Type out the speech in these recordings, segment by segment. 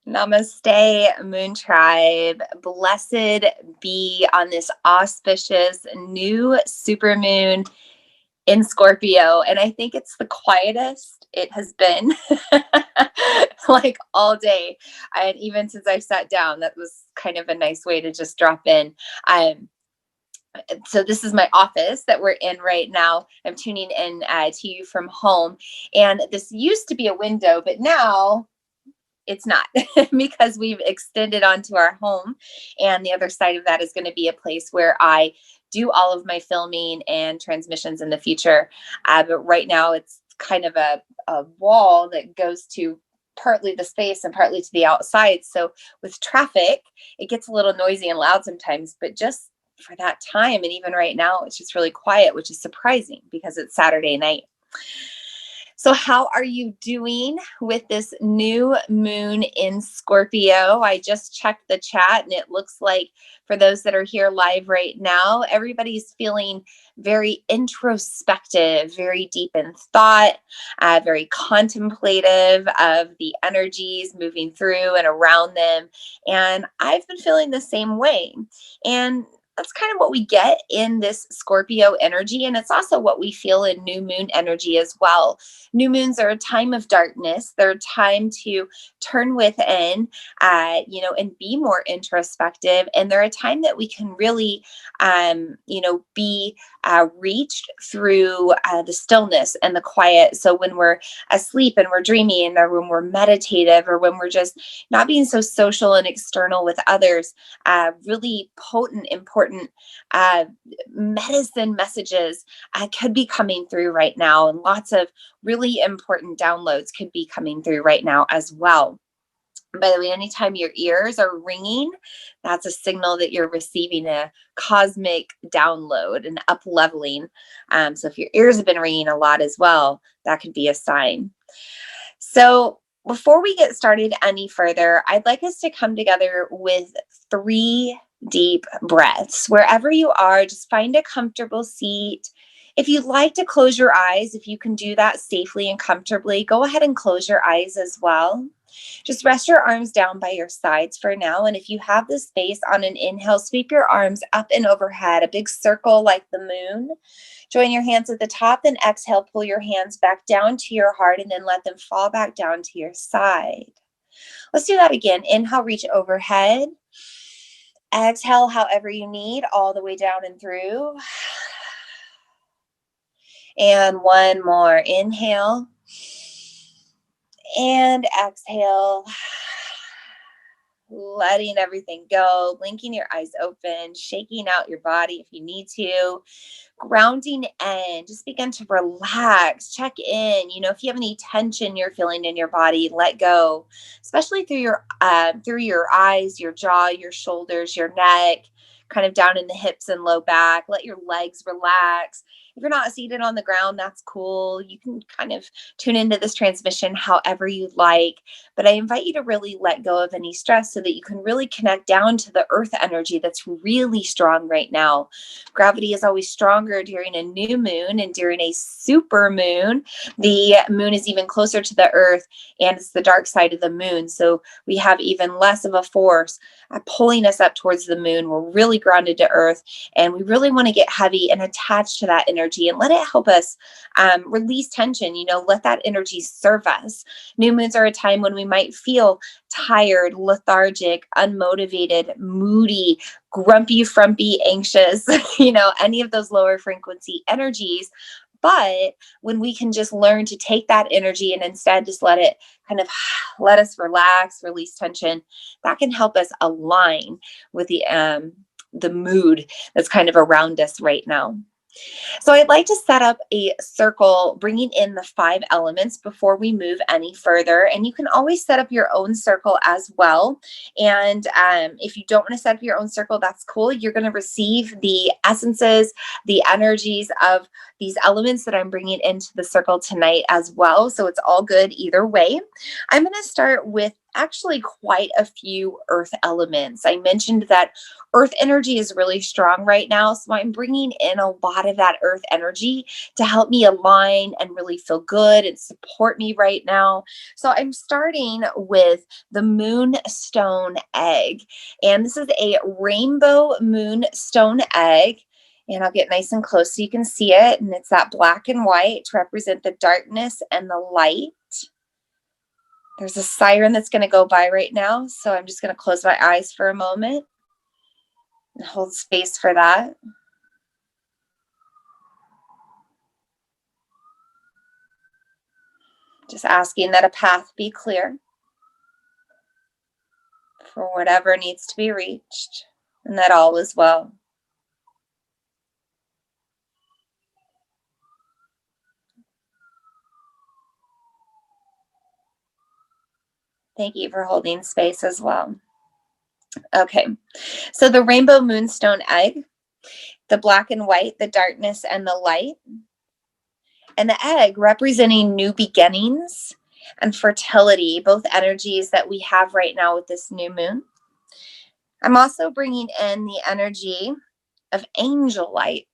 Namaste, Moon Tribe. Blessed be on this auspicious new supermoon in Scorpio. And I think it's the quietest it has been like all day. And even since I sat down, that was kind of a nice way to just drop in. Um, so this is my office that we're in right now. I'm tuning in to you from home. And this used to be a window, but now it's not because we've extended onto our home. And the other side of that is going to be a place where I do all of my filming and transmissions in the future. But right now it's kind of a wall that goes to partly the space and partly to the outside. So with traffic, it gets a little noisy and loud sometimes, but just for that time, and even right now, it's just really quiet, which is surprising because it's Saturday night. So how are you doing with this new moon in Scorpio? I just checked the chat and it looks like for those that are here live right now, everybody's feeling very introspective, very deep in thought, very contemplative of the energies moving through and around them. And I've been feeling the same way. And that's kind of what we get in this Scorpio energy. And it's also what we feel in new moon energy as well. New moons are a time of darkness. They're a time to turn within, and be more introspective. And they're a time that we can really, be reached through the stillness and the quiet. So when we're asleep and we're dreaming, or when we're meditative, or when we're just not being so social and external with others, really potent, important medicine messages could be coming through right now. And lots of really important downloads could be coming through right now as well. By the way, anytime your ears are ringing, that's a signal that you're receiving a cosmic download, an up leveling. So if your ears have been ringing a lot as well, that could be a sign. So before we get started any further, I'd like us to come together with 3 deep breaths. Wherever you are, just find a comfortable seat. If you'd like to close your eyes, if you can do that safely and comfortably, go ahead and close your eyes as well. Just rest your arms down by your sides for now. And if you have the space, on an inhale, sweep your arms up and overhead, a big circle like the moon. Join your hands at the top, then exhale, pull your hands back down to your heart, and then let them fall back down to your side. Let's do that again. Inhale, reach overhead. Exhale however you need, all the way down and through. And one more. Inhale. And exhale. Letting everything go, blinking your eyes open, shaking out your body if you need to, grounding in, just begin to relax, check in. If you have any tension you're feeling in your body, let go, especially through your eyes, your jaw, your shoulders, your neck, kind of down in the hips and low back. Let your legs relax. If you're not seated on the ground, that's cool. You can kind of tune into this transmission however you like. But I invite you to really let go of any stress so that you can really connect down to the earth energy that's really strong right now. Gravity is always stronger during a new moon, and during a super moon, the moon is even closer to the earth, and it's the dark side of the moon. So we have even less of a force pulling us up towards the moon. We're really grounded to earth, and we really want to get heavy and attached to that energy and let it help us release tension. Let that energy serve us. New moons are a time when we might feel tired, lethargic, unmotivated, moody, grumpy, frumpy, anxious, any of those lower frequency energies. But when we can just learn to take that energy and instead just let it kind of let us relax, release tension, that can help us align with the mood that's kind of around us right now. So I'd like to set up a circle, bringing in the 5 elements before we move any further. And you can always set up your own circle as well. And if you don't want to set up your own circle, that's cool. You're going to receive the essences, the energies of these elements that I'm bringing into the circle tonight as well. So it's all good either way. I'm going to start with actually quite a few earth elements. I mentioned that earth energy is really strong right now. So I'm bringing in a lot of that earth energy to help me align and really feel good and support me right now. So I'm starting with the moonstone egg. And this is a rainbow moonstone egg. And I'll get nice and close so you can see it. And it's that black and white to represent the darkness and the light. There's a siren that's going to go by right now. So I'm just going to close my eyes for a moment and hold space for that. Just asking that a path be clear for whatever needs to be reached and that all is well. Thank you for holding space as well. Okay, so the rainbow moonstone egg, the black and white, the darkness and the light, and the egg representing new beginnings and fertility, both energies that we have right now with this new moon. I'm also bringing in the energy of angel light.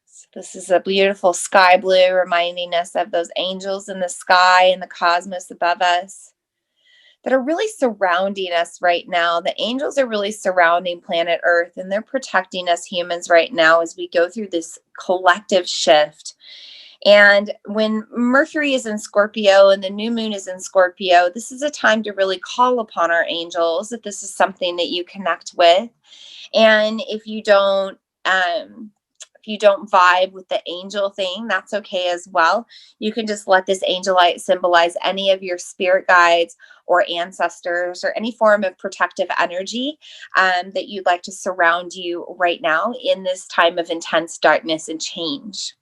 So this is a beautiful sky blue reminding us of those angels in the sky and the cosmos above us that are really surrounding us right now. The angels are really surrounding planet Earth, and they're protecting us humans right now as we go through this collective shift. And when Mercury is in Scorpio and the new moon is in Scorpio, this is a time to really call upon our angels if this is something that you connect with. And if you don't vibe with the angel thing, that's okay as well. You can just let this angel light symbolize any of your spirit guides or ancestors or any form of protective energy that you'd like to surround you right now in this time of intense darkness and change.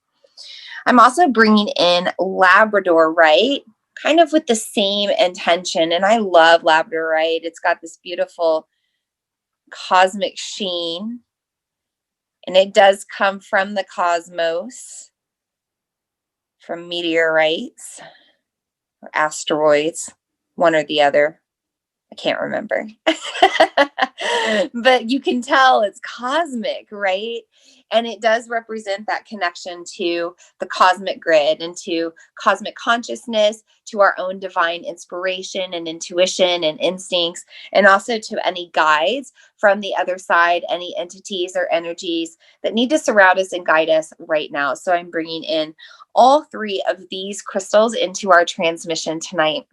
I'm also bringing in labradorite, kind of with the same intention. And I love labradorite. It's got this beautiful cosmic sheen. And it does come from the cosmos, from meteorites or asteroids, one or the other. I can't remember. But you can tell it's cosmic, right? And it does represent that connection to the cosmic grid and to cosmic consciousness, to our own divine inspiration and intuition and instincts, and also to any guides from the other side, any entities or energies that need to surround us and guide us right now. So I'm bringing in all three of these crystals into our transmission tonight.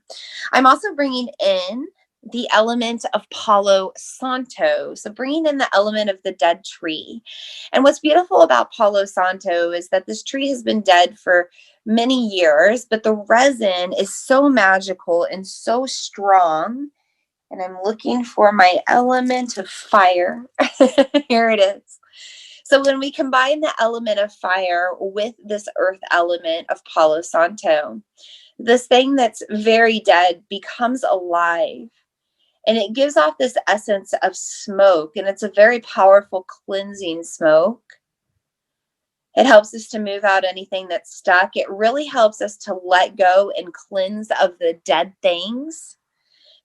I'm also bringing in the element of Palo Santo. So bringing in the element of the dead tree. And what's beautiful about Palo Santo is that this tree has been dead for many years, but the resin is so magical and so strong. And I'm looking for my element of fire. Here it is. So when we combine the element of fire with this earth element of Palo Santo, this thing that's very dead becomes alive. And it gives off this essence of smoke, and it's a very powerful cleansing smoke. It helps us to move out anything that's stuck. It really helps us to let go and cleanse of the dead things,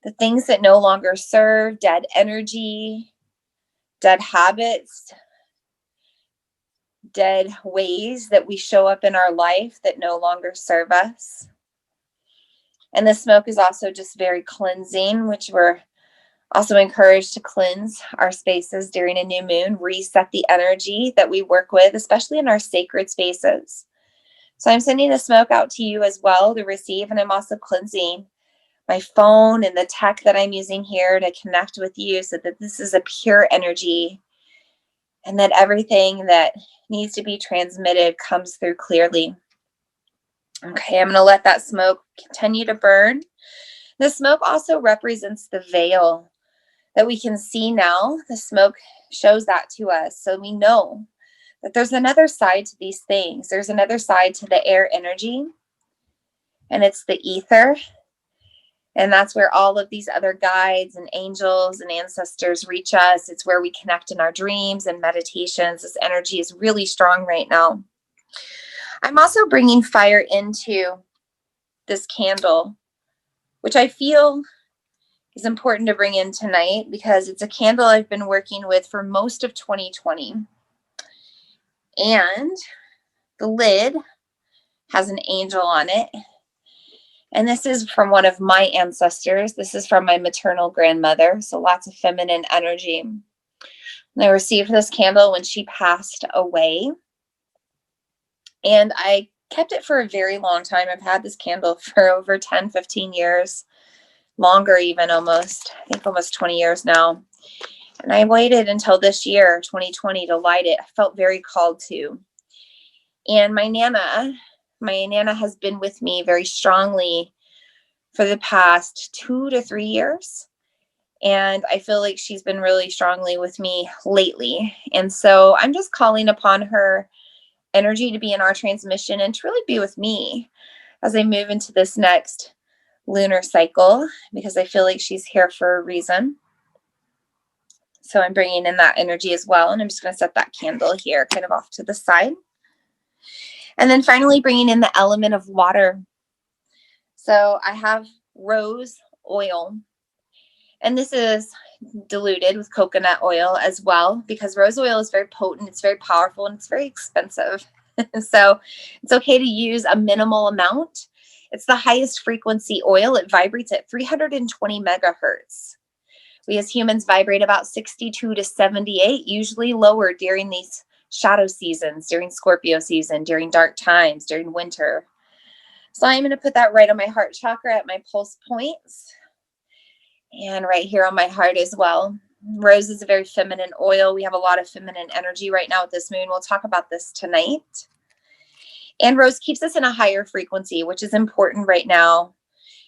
the things that no longer serve, dead energy, dead habits, dead ways that we show up in our life that no longer serve us. And the smoke is also just very cleansing, which we're also encouraged to cleanse our spaces during a new moon, reset the energy that we work with, especially in our sacred spaces. So I'm sending the smoke out to you as well to receive, and I'm also cleansing my phone and the tech that I'm using here to connect with you so that this is a pure energy and that everything that needs to be transmitted comes through clearly. Okay, I'm going to let that smoke continue to burn. The smoke also represents the veil that we can see now. The smoke shows that to us. So we know that there's another side to these things. There's another side to the air energy, and it's the ether. And that's where all of these other guides and angels and ancestors reach us. It's where we connect in our dreams and meditations. This energy is really strong right now. I'm also bringing fire into this candle. which I feel is important to bring in tonight because it's a candle I've been working with for most of 2020. And the lid has an angel on it. And this is from one of my ancestors. This is from my maternal grandmother. So lots of feminine energy. And I received this candle when she passed away. And I kept it for a very long time. I've had this candle for over 10, 15 years, longer even, almost 20 years now. And I waited until this year, 2020, to light it. I felt very called to. And my Nana has been with me very strongly for the past 2 to 3 years. And I feel like she's been really strongly with me lately. And so I'm just calling upon her energy to be in our transmission and to really be with me as I move into this next lunar cycle, because I feel like she's here for a reason. So I'm bringing in that energy as well. And I'm just going to set that candle here kind of off to the side. And then finally bringing in the element of water. So I have rose oil, and this is diluted with coconut oil as well, because rose oil is very potent, it's very powerful, and it's very expensive. So it's okay to use a minimal amount. It's the highest frequency oil. It vibrates at 320 megahertz. We as humans vibrate about 62 to 78, usually lower during these shadow seasons, during Scorpio season, during dark times, during winter. So I'm going to put that right on my heart chakra at my pulse points and right here on my heart as well. Rose is a very feminine oil. We have a lot of feminine energy right now with this moon. We'll talk about this tonight. And rose keeps us in a higher frequency, which is important right now.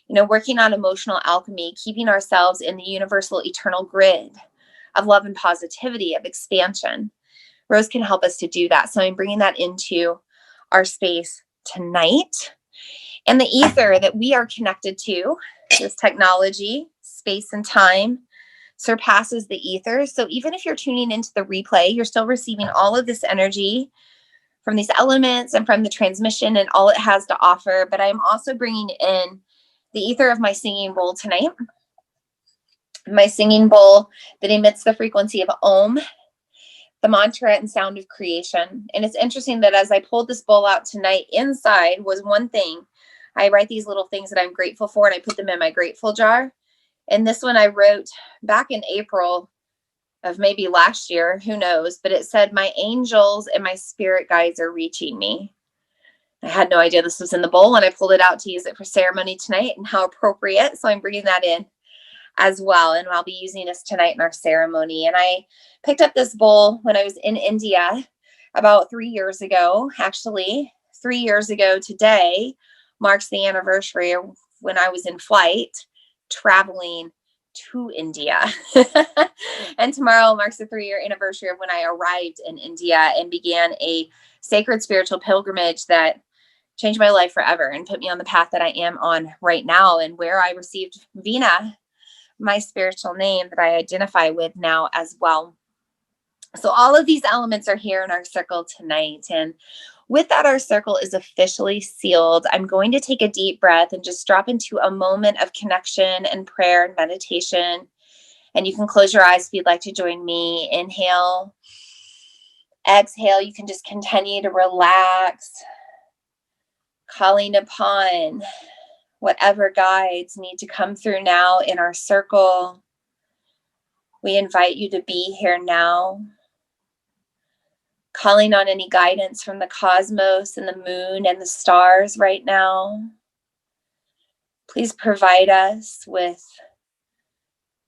You know, working on emotional alchemy, keeping ourselves in the universal eternal grid of love and positivity, of expansion. Rose can help us to do that. So I'm bringing that into our space tonight. And the ether that we are connected to, this technology, space and time, surpasses the ether. So even if you're tuning into the replay, you're still receiving all of this energy from these elements and from the transmission and all it has to offer. But I'm also bringing in the ether of my singing bowl tonight. My singing bowl that emits the frequency of Om, the mantra and sound of creation. And it's interesting that as I pulled this bowl out tonight, inside was one thing. I write these little things that I'm grateful for, and I put them in my grateful jar. And this one I wrote back in April of maybe last year, who knows, but it said, my angels and my spirit guides are reaching me. I had no idea this was in the bowl, and I pulled it out to use it for ceremony tonight, and how appropriate. So I'm bringing that in as well. And I'll be using this tonight in our ceremony. And I picked up this bowl when I was in India about 3 years ago. Actually, 3 years ago today marks the anniversary of when I was in flight traveling to India. And tomorrow marks the 3-year anniversary of when I arrived in India and began a sacred spiritual pilgrimage that changed my life forever and put me on the path that I am on right now, and where I received Veena, my spiritual name that I identify with now as well. So all of these elements are here in our circle tonight. And with that, our circle is officially sealed. I'm going to take a deep breath and just drop into a moment of connection and prayer and meditation. And you can close your eyes if you'd like to join me. Inhale, exhale. You can just continue to relax, calling upon whatever guides need to come through now in our circle. We invite you to be here now, calling on any guidance from the cosmos and the moon and the stars right now. Please provide us with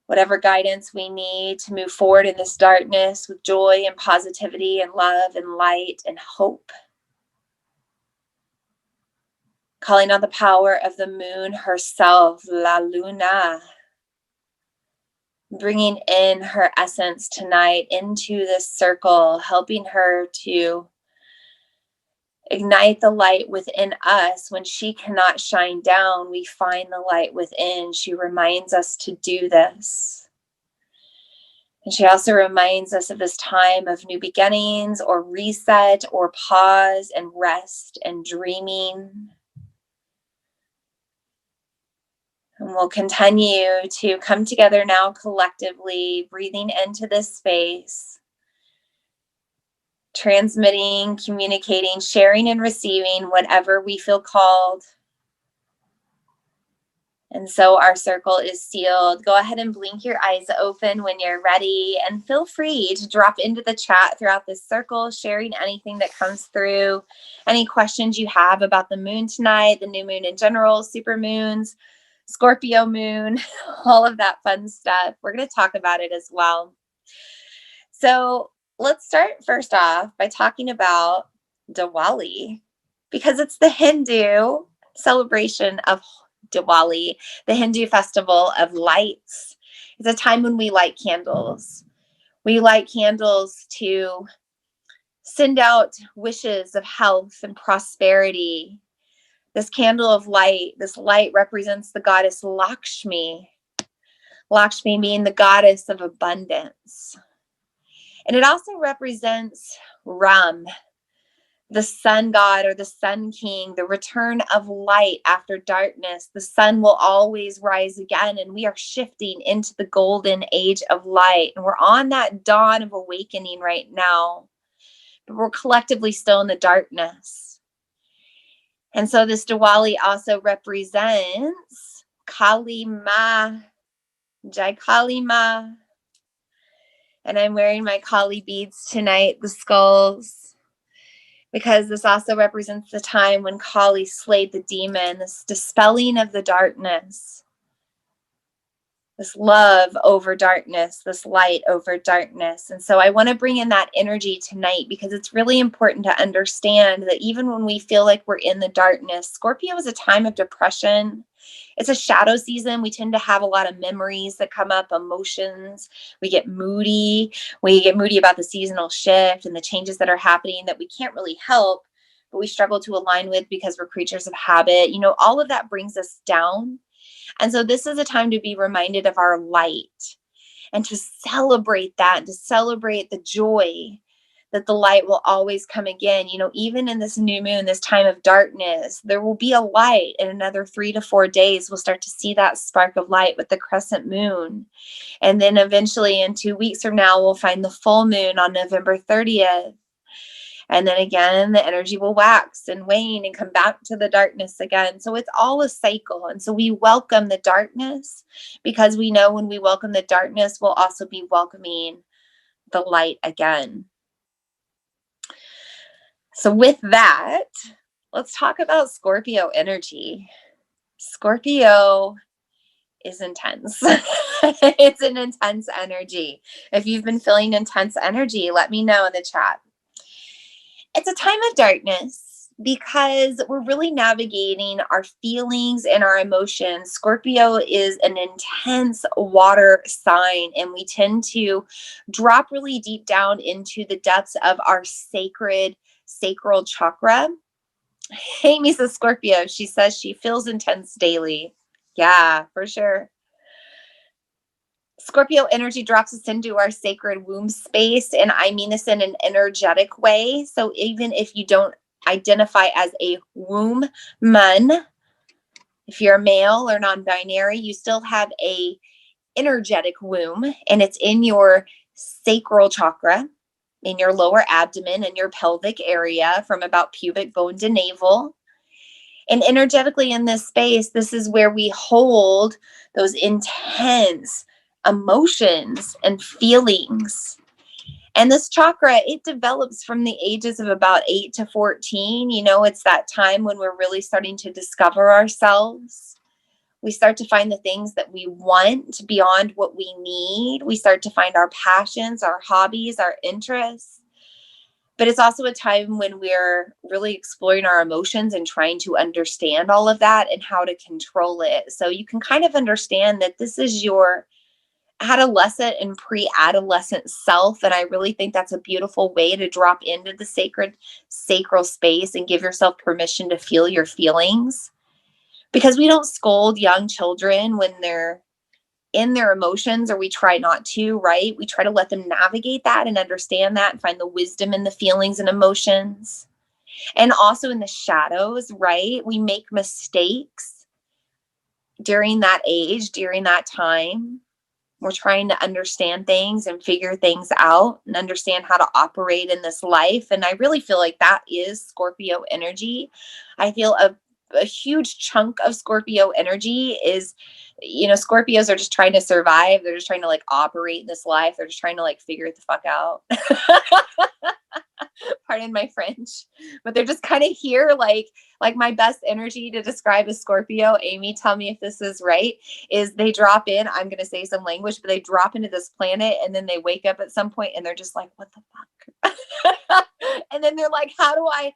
whatever guidance we need to move forward in this darkness with joy and positivity and love and light and hope. Calling on the power of the moon herself, La Luna, bringing in her essence tonight into this circle, helping her to ignite the light within us. When she cannot shine down, we find the light within. She reminds us to do this. And she also reminds us of this time of new beginnings or reset or pause and rest and dreaming. And we'll continue to come together now collectively, breathing into this space, transmitting, communicating, sharing, and receiving whatever we feel called. And so our circle is sealed. Go ahead and blink your eyes open when you're ready, and feel free to drop into the chat throughout this circle, sharing anything that comes through, any questions you have about the moon tonight, the new moon in general, super moons, Scorpio moon, all of that fun stuff. We're going to talk about it as well. So let's start first off by talking about Diwali, because it's the Hindu celebration of Diwali, the Hindu festival of lights. It's a time when we light candles. We light candles to send out wishes of health and prosperity. This candle of light, this light represents the goddess Lakshmi. Lakshmi being the goddess of abundance. And it also represents Ram, the sun god or the sun king, the return of light after darkness. The sun will always rise again, and we are shifting into the golden age of light. And we're on that dawn of awakening right now, but we're collectively still in the darkness. And so this Diwali also represents Kali Ma, Jai Kali Ma. And I'm wearing my Kali beads tonight, the skulls, because this also represents the time when Kali slayed the demon, this dispelling of the darkness, this love over darkness, this light over darkness. And so I want to bring in that energy tonight, because it's really important to understand that even when we feel like we're in the darkness, Scorpio is a time of depression. It's a shadow season. We tend to have a lot of memories that come up, emotions. We get moody. We get moody about the seasonal shift and the changes that are happening that we can't really help, but we struggle to align with because we're creatures of habit. You know, all of that brings us down. And so this is a time to be reminded of our light and to celebrate that, to celebrate the joy that the light will always come again. You know, even in this new moon, this time of darkness, there will be a light. In another 3 to 4 days, we'll start to see that spark of light with the crescent moon. And then eventually in 2 weeks from now, we'll find the full moon on November 30th. And then again, the energy will wax and wane and come back to the darkness again. So it's all a cycle. And so we welcome the darkness, because we know when we welcome the darkness, we'll also be welcoming the light again. So with that, let's talk about Scorpio energy. Scorpio is intense. It's an intense energy. If you've been feeling intense energy, let me know in the chat. It's a time of darkness because we're really navigating our feelings and our emotions. Scorpio is an intense water sign, and we tend to drop really deep down into the depths of our sacral chakra. Amy says Scorpio. She says she feels intense daily. Yeah, for sure. Scorpio energy drops us into our sacred womb space, and I mean this in an energetic way. So even if you don't identify as a womb man, if you're a male or non-binary, you still have a energetic womb, and it's in your sacral chakra, in your lower abdomen and your pelvic area from about pubic bone to navel. And energetically in this space, this is where we hold those intense emotions and feelings. And this chakra, it develops from the ages of about 8 to 14. You know, it's that time when we're really starting to discover ourselves. We start to find the things that we want beyond what we need. We start to find our passions, our hobbies, our interests. But it's also a time when we're really exploring our emotions and trying to understand all of that and how to control it. So you can kind of understand that this is your adolescent and pre-adolescent self. And I really think that's a beautiful way to drop into the sacral space and give yourself permission to feel your feelings. Because we don't scold young children when they're in their emotions, or we try not to, right? We try to let them navigate that and understand that and find the wisdom in the feelings and emotions. And also in the shadows, right? We make mistakes during that age, during that time, we're trying to understand things and figure things out and understand how to operate in this life. And I really feel like that is Scorpio energy. I feel a huge chunk of Scorpio energy is, Scorpios are just trying to survive. They're just trying to like operate in this life. They're just trying to like figure it the fuck out. Pardon my French, but they're just kind of here. Like my best energy to describe a Scorpio, Amy, tell me if this is right, is they drop in, I'm going to say some language, but they drop into this planet and then they wake up at some point and they're just like, what the fuck? And then they're like, how do I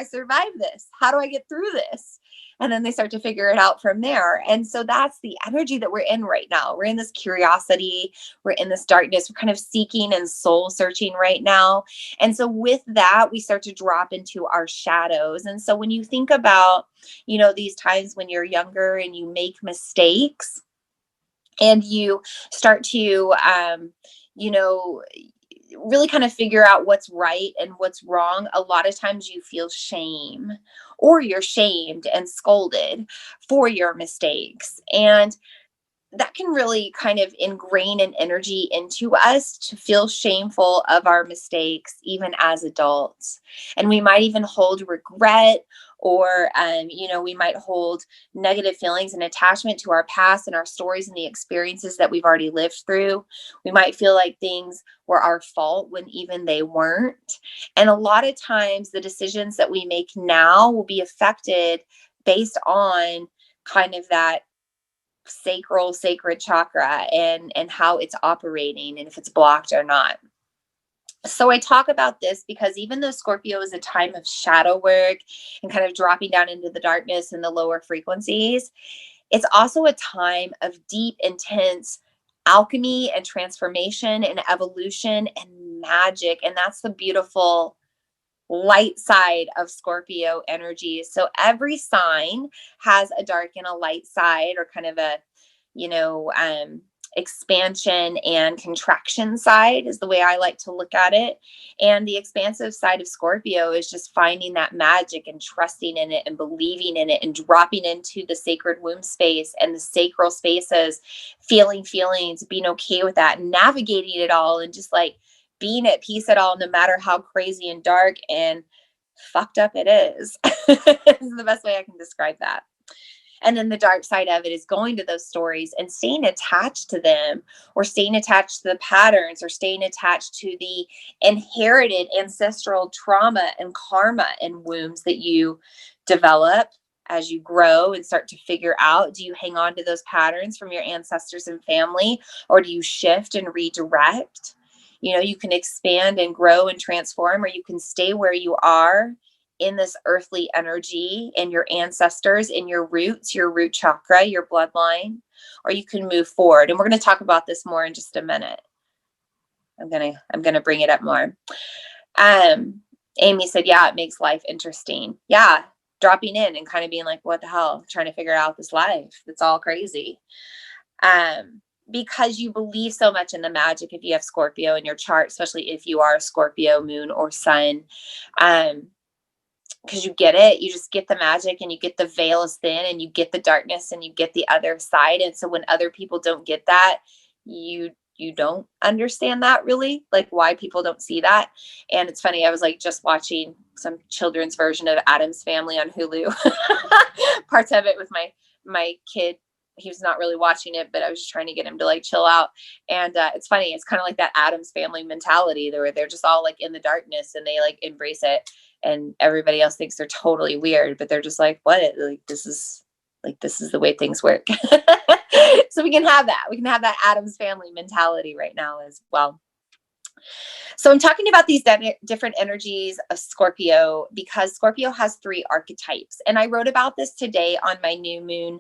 survive this? How do I get through this? And then they start to figure it out from there. And so that's the energy that we're in right now. We're in this curiosity. We're in this darkness. We're kind of seeking and soul searching right now. And so with that, we start to drop into our shadows. And so when you think about, these times when you're younger and you make mistakes and you start to, really kind of figure out what's right and what's wrong, a lot of times you feel shame or you're shamed and scolded for your mistakes. And that can really kind of ingrain an energy into us to feel shameful of our mistakes, even as adults. And we might even hold regret or, we might hold negative feelings and attachment to our past and our stories and the experiences that we've already lived through. We might feel like things were our fault when even they weren't. And a lot of times the decisions that we make now will be affected based on kind of that sacred chakra and how it's operating and if it's blocked or not. So I talk about this because even though Scorpio is a time of shadow work and kind of dropping down into the darkness and the lower frequencies, it's also a time of deep, intense alchemy and transformation and evolution and magic. And that's the beautiful light side of Scorpio energy. So every sign has a dark and a light side, or kind of a, expansion and contraction side is the way I like to look at it. And the expansive side of Scorpio is just finding that magic and trusting in it and believing in it and dropping into the sacred womb space and the sacral spaces, feeling feelings, being okay with that, navigating it all, and just like being at peace at all, no matter how crazy and dark and fucked up it is. Is the best way I can describe that. And then the dark side of it is going to those stories and staying attached to them, or staying attached to the patterns, or staying attached to the inherited ancestral trauma and karma and wounds that you develop as you grow and start to figure out, do you hang on to those patterns from your ancestors and family, or do you shift and redirect? You can expand and grow and transform, or you can stay where you are in this earthly energy, in your ancestors, in your roots, your root chakra, your bloodline, or you can move forward. And we're going to talk about this more in just a minute. I'm going to bring it up more. Amy said, yeah, it makes life interesting. Yeah. Dropping in and kind of being like, what the hell? Trying to figure out this life. It's all crazy. Because you believe so much in the magic if you have Scorpio in your chart, especially if you are a Scorpio moon or sun. Because you get it, you just get the magic, and you get the veil is thin, and you get the darkness, and you get the other side. And so when other people don't get that, you don't understand that, really, like why people don't see that. And it's funny, I was like just watching some children's version of Addams Family on Hulu, parts of it with my kid. He was not really watching it, but I was just trying to get him to like chill out. And it's funny, it's kind of like that Addams Family mentality where they're just all like in the darkness and they like embrace it, and everybody else thinks they're totally weird, but they're just like, what? This is the way things work. So we can have that Addams Family mentality right now as well. So I'm talking about these different energies of Scorpio because Scorpio has 3 archetypes. And I wrote about this today on my new moon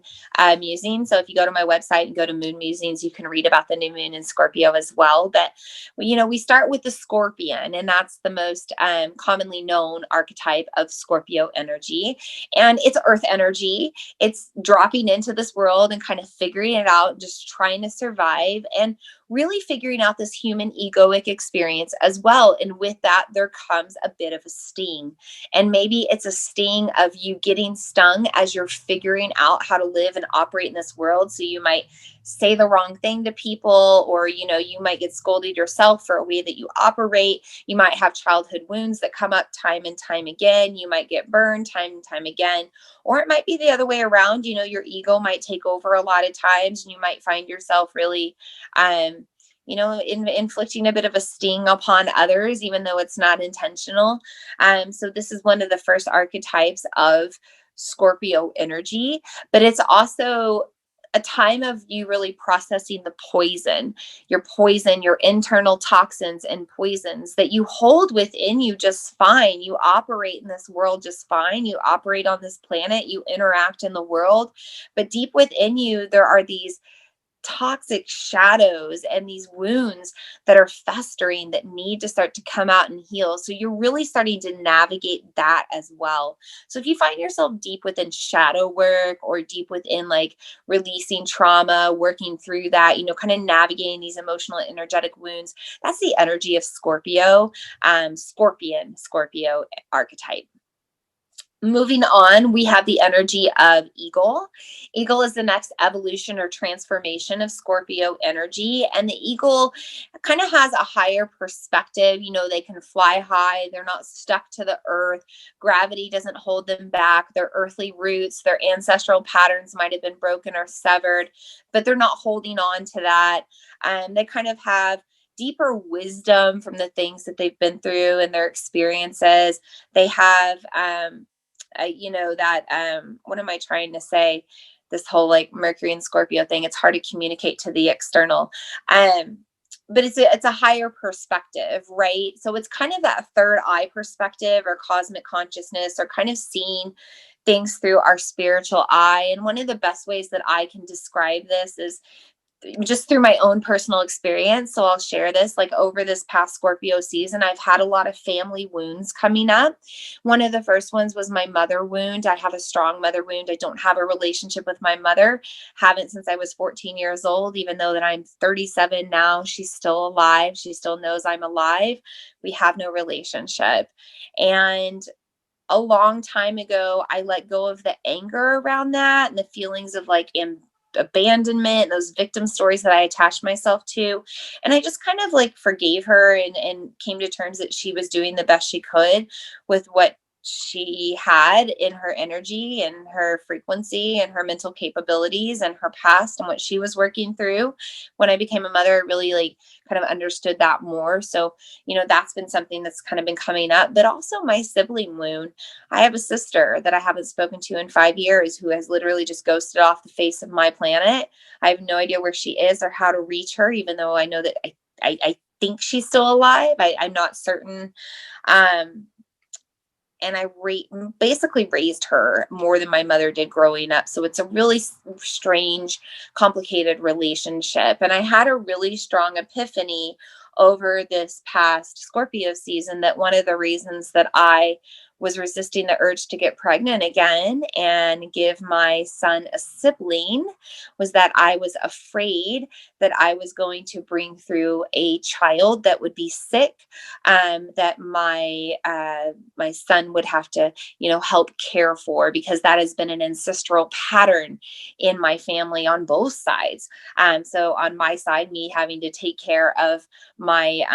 musing. So if you go to my website and go to Moon Musings, you can read about the new moon in Scorpio as well. But, we start with the Scorpion, and that's the most commonly known archetype of Scorpio energy. And it's earth energy. It's dropping into this world and kind of figuring it out, just trying to survive. And really figuring out this human egoic experience as well. And with that, there comes a bit of a sting. And maybe it's a sting of you getting stung as you're figuring out how to live and operate in this world. So you might say the wrong thing to people, or, you might get scolded yourself for a way that you operate. You might have childhood wounds that come up time and time again. You might get burned time and time again. Or it might be the other way around. Your ego might take over a lot of times, and you might find yourself really, inflicting a bit of a sting upon others, even though it's not intentional. So this is one of the first archetypes of Scorpio energy, but it's also a time of you really processing the poison, your internal toxins and poisons that you hold within you just fine. You operate in this world just fine. You operate on this planet, you interact in the world, but deep within you, there are these toxic shadows and these wounds that are festering that need to start to come out and heal. So you're really starting to navigate that as well. So if you find yourself deep within shadow work, or deep within like releasing trauma, working through that, kind of navigating these emotional and energetic wounds, that's the energy of Scorpio, Scorpio archetype. Moving on, we have the energy of Eagle. Eagle is the next evolution or transformation of Scorpio energy. And the Eagle kind of has a higher perspective. They can fly high. They're not stuck to the earth. Gravity doesn't hold them back. Their earthly roots, their ancestral patterns might have been broken or severed, but they're not holding on to that. They kind of have deeper wisdom from the things that they've been through and their experiences. They have, what am I trying to say? This whole like Mercury and Scorpio thing, it's hard to communicate to the external. But it's a higher perspective, right? So it's kind of that third eye perspective or cosmic consciousness, or kind of seeing things through our spiritual eye. And one of the best ways that I can describe this is just through my own personal experience. So I'll share this. Like over this past Scorpio season, I've had a lot of family wounds coming up. One of the first ones was my mother wound. I have a strong mother wound. I don't have a relationship with my mother. Haven't since I was 14 years old, even though that I'm 37 now. She's still alive. She still knows I'm alive. We have no relationship. And a long time ago, I let go of the anger around that and the feelings of like abandonment, those victim stories that I attached myself to. And I just kind of like forgave her and came to terms that she was doing the best she could with what she had in her energy and her frequency and her mental capabilities and her past and what she was working through. When I became a mother, I really like kind of understood that more. So, that's been something that's kind of been coming up, but also my sibling wound. I have a sister that I haven't spoken to in 5 years who has literally just ghosted off the face of my planet. I have no idea where she is or how to reach her, even though I know that I think she's still alive. I'm not certain. And I basically raised her more than my mother did growing up. So it's a really strange, complicated relationship. And I had a really strong epiphany over this past Scorpio season that one of the reasons that I was resisting the urge to get pregnant again and give my son a sibling was that I was afraid that I was going to bring through a child that would be sick, that my son would have to, help care for, because that has been an ancestral pattern in my family on both sides. So on my side, me having to take care of my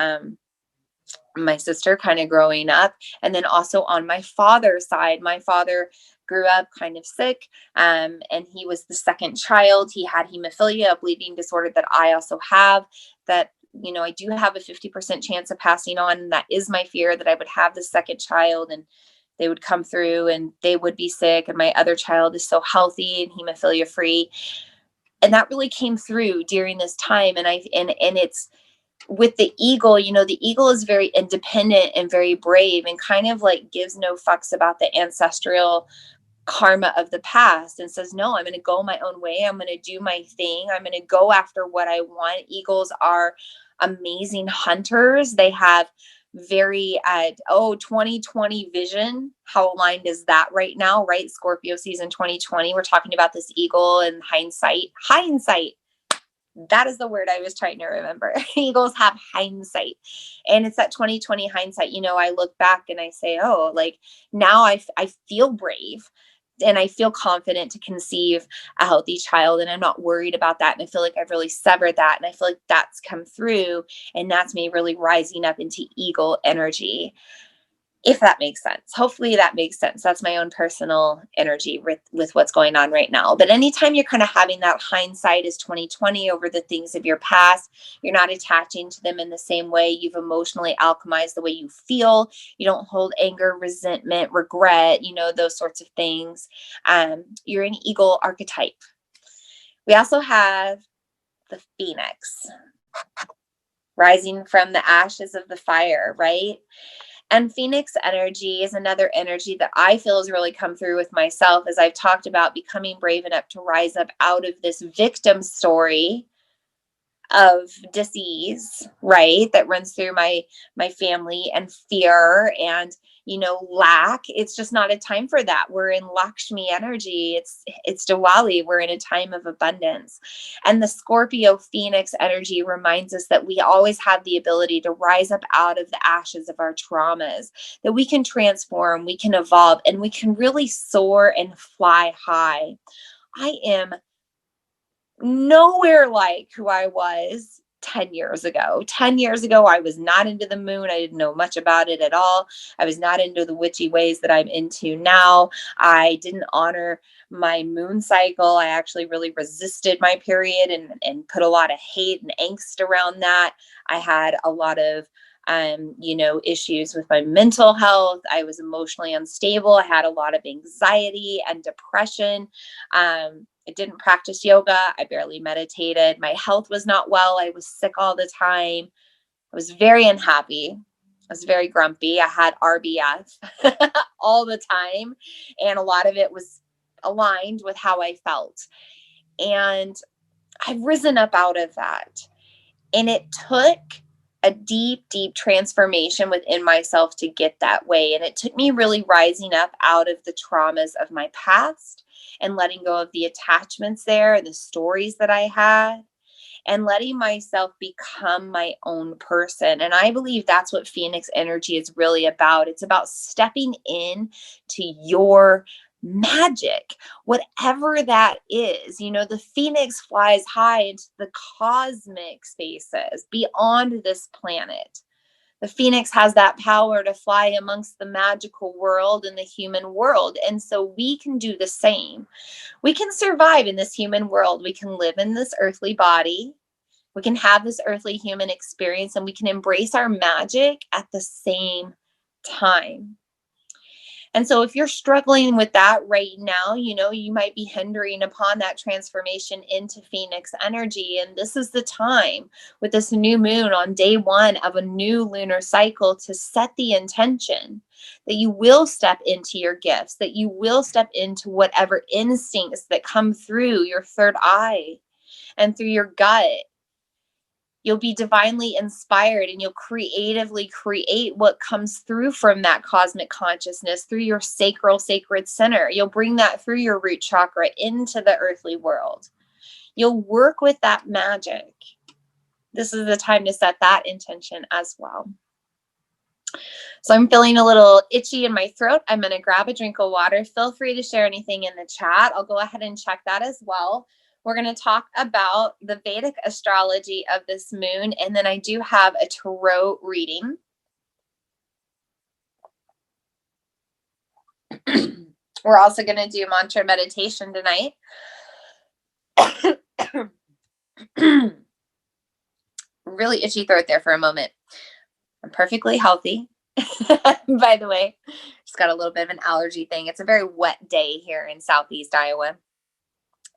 sister kind of growing up. And then also on my father's side, my father grew up kind of sick. And he was the second child. He had hemophilia, a bleeding disorder that I also have, that, I do have a 50% chance of passing on. And that is my fear, that I would have the second child and they would come through and they would be sick. And my other child is so healthy and hemophilia free. And that really came through during this time. And it's, with the eagle, the eagle is very independent and very brave and kind of like gives no fucks about the ancestral karma of the past and says, no, I'm going to go my own way. I'm going to do my thing. I'm going to go after what I want. Eagles are amazing hunters. They have very 2020 vision. How aligned is that right now, right? Scorpio season 2020. We're talking about this eagle and hindsight. That is the word I was trying to remember. Eagles have hindsight. And it's that 2020 hindsight. You know, I look back and I say, oh, like now I feel brave and I feel confident to conceive a healthy child. And I'm not worried about that. And I feel like I've really severed that. And I feel like that's come through. And that's me really rising up into eagle energy. If that makes sense. Hopefully that makes sense. That's my own personal energy with what's going on right now. But anytime you're kind of having that hindsight is 2020 over the things of your past, you're not attaching to them in the same way. You've emotionally alchemized the way you feel. You don't hold anger, resentment, regret, you know, those sorts of things. You're an eagle archetype. We also have the phoenix rising from the ashes of the fire, right? And Phoenix energy is another energy that I feel has really come through with myself as I've talked about becoming brave enough to rise up out of this victim story of disease, right? That runs through my family, and fear and, you know, lack. It's just not a time for that. We're in Lakshmi energy. It's Diwali. We're in a time of abundance. And the Scorpio Phoenix energy reminds us that we always have the ability to rise up out of the ashes of our traumas, that we can transform, we can evolve, and we can really soar and fly high. I am nowhere like who I was 10 years ago. 10 years ago, I was not into the moon. I didn't know much about it at all. I was not into the witchy ways that I'm into now. I didn't honor my moon cycle. I actually really resisted my period and put a lot of hate and angst around that. I had a lot of you know, issues with my mental health. I was emotionally unstable. I had a lot of anxiety and depression. I didn't practice yoga. I barely meditated. My health was not well. I was sick all the time. I was very unhappy. I was very grumpy. I had RBF all the time. And a lot of it was aligned with how I felt. And I've risen up out of that. And it took a deep, deep transformation within myself to get that way. And it took me really rising up out of the traumas of my past and letting go of the attachments there and the stories that I had and letting myself become my own person. And I believe that's what Phoenix energy is really about. It's about stepping in to your magic, whatever that is. You know, the phoenix flies high into the cosmic spaces beyond this planet. The phoenix has that power to fly amongst the magical world and the human world. And so we can do the same. We can survive in this human world. We can live in this earthly body. We can have this earthly human experience, and we can embrace our magic at the same time. And so if you're struggling with that right now, you know, you might be hindering upon that transformation into Phoenix energy. And this is the time with this new moon on day one of a new lunar cycle to set the intention that you will step into your gifts, that you will step into whatever instincts that come through your third eye and through your gut. You'll be divinely inspired and you'll creatively create what comes through from that cosmic consciousness through your sacral sacred center. You'll bring that through your root chakra into the earthly world. You'll work with that magic. This is the time to set that intention as well. So I'm feeling a little itchy in my throat. I'm going to grab a drink of water. Feel free to share anything in the chat. I'll go ahead and check that as well. We're going to talk about the Vedic astrology of this moon, and then I do have a tarot reading. We're also going to do mantra meditation tonight. Really itchy throat there for a moment. I'm perfectly healthy. By the way, just got a little bit of an allergy thing. It's a very wet day here in Southeast Iowa.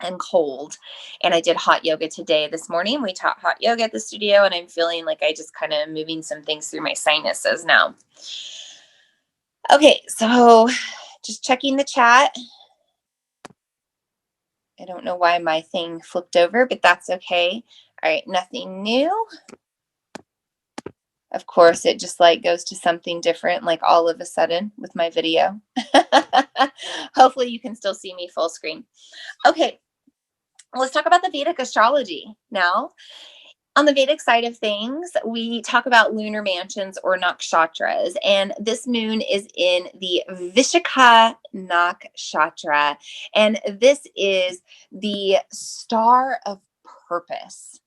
And cold. And I did hot yoga today. This morning we taught hot yoga at the studio, and I'm feeling like I just kind of moving some things through my sinuses now. Okay, so just checking the chat. I don't know why my thing flipped over, but that's okay. All right, nothing new. Of course, it just like goes to something different, like all of a sudden with my video. Hopefully you can still see me full screen. Okay. Let's talk about the Vedic astrology now. On the Vedic side of things, we talk about lunar mansions or nakshatras, and this moon is in the Vishakha nakshatra, and this is the star of purpose.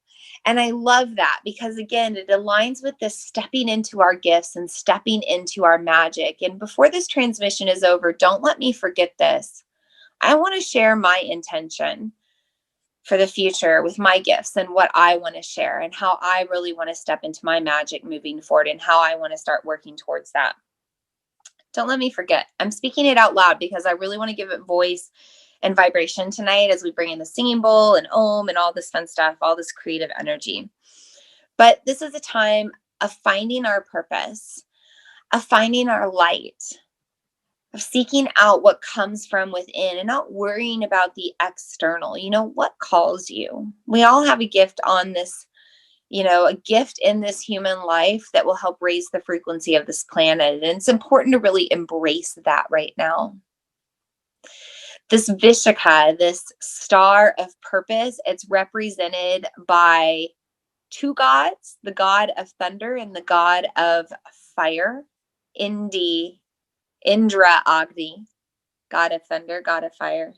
And I love that because, again, it aligns with this stepping into our gifts and stepping into our magic. And before this transmission is over, don't let me forget this. I want to share my intention for the future with my gifts and what I want to share and how I really want to step into my magic moving forward and how I want to start working towards that. Don't let me forget. I'm speaking it out loud because I really want to give it voice and vibration tonight as we bring in the singing bowl and Om and all this fun stuff, all this creative energy. But this is a time of finding our purpose, of finding our light, of seeking out what comes from within and not worrying about the external. You know, what calls you? We all have a gift on this, a gift in this human life that will help raise the frequency of this planet. And it's important to really embrace that right now. This Vishakha, this star of purpose, it's represented by two gods, the god of thunder and the god of fire. Indra Agni, god of thunder, god of fire.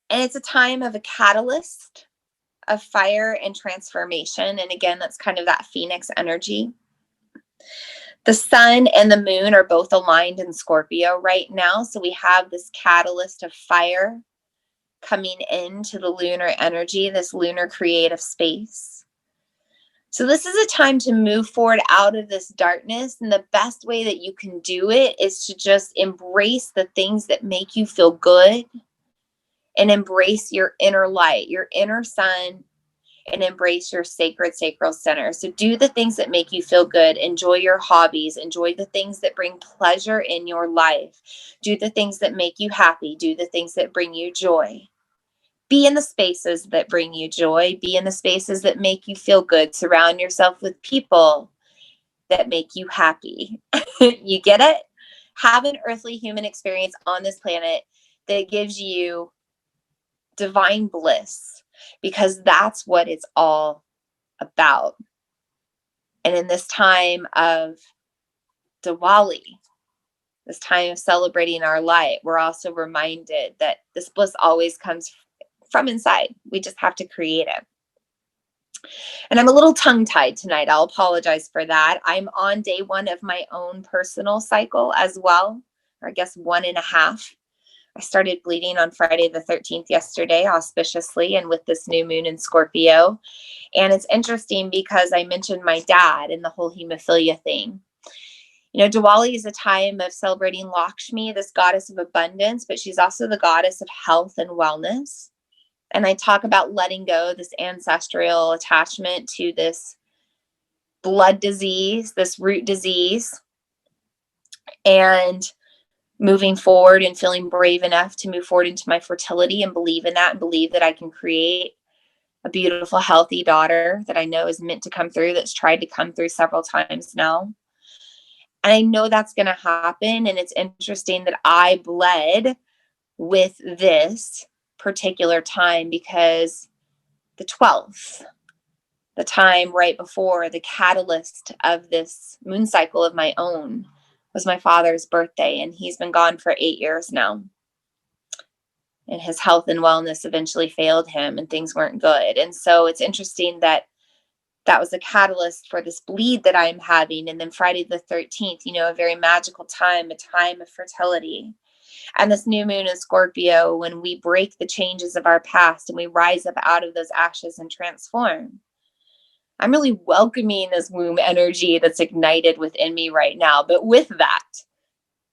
And it's a time of a catalyst of fire and transformation. And again, that's kind of that Phoenix energy. The sun and the moon are both aligned in Scorpio right now. So we have this catalyst of fire coming into the lunar energy, this lunar creative space. So this is a time to move forward out of this darkness. And the best way that you can do it is to just embrace the things that make you feel good and embrace your inner light, your inner sun, and embrace your sacral center. So do the things that make you feel good. Enjoy your hobbies. Enjoy the things that bring pleasure in your life. Do the things that make you happy. Do the things that bring you joy. Be in the spaces that bring you joy. Be in the spaces that make you feel good. Surround yourself with people that make you happy. You get it? Have an earthly human experience on this planet that gives you divine bliss, because that's what it's all about. And in this time of Diwali, this time of celebrating our light, we're also reminded that this bliss always comes from inside. We just have to create it. And I'm a little tongue-tied tonight. I'll apologize for that. I'm on day 1 of my own personal cycle as well, or I guess 1.5. I started bleeding on Friday the 13th yesterday, auspiciously, and with this new moon in Scorpio. And it's interesting because I mentioned my dad and the whole hemophilia thing. Diwali is a time of celebrating Lakshmi, this goddess of abundance, but she's also the goddess of health and wellness. And I talk about letting go this ancestral attachment to this blood disease, this root disease, and moving forward and feeling brave enough to move forward into my fertility and believe in that and believe that I can create a beautiful, healthy daughter that I know is meant to come through, that's tried to come through several times now. And I know that's going to happen. And it's interesting that I bled with this particular time because the 12th, the time right before the catalyst of this moon cycle of my own, was my father's birthday, and he's been gone for 8 years now. And his health and wellness eventually failed him and things weren't good. And so it's interesting that that was a catalyst for this bleed that I'm having. And then Friday the 13th, a very magical time, a time of fertility. And this new moon in Scorpio, when we break the changes of our past and we rise up out of those ashes and transform. I'm really welcoming this womb energy that's ignited within me right now. But with that,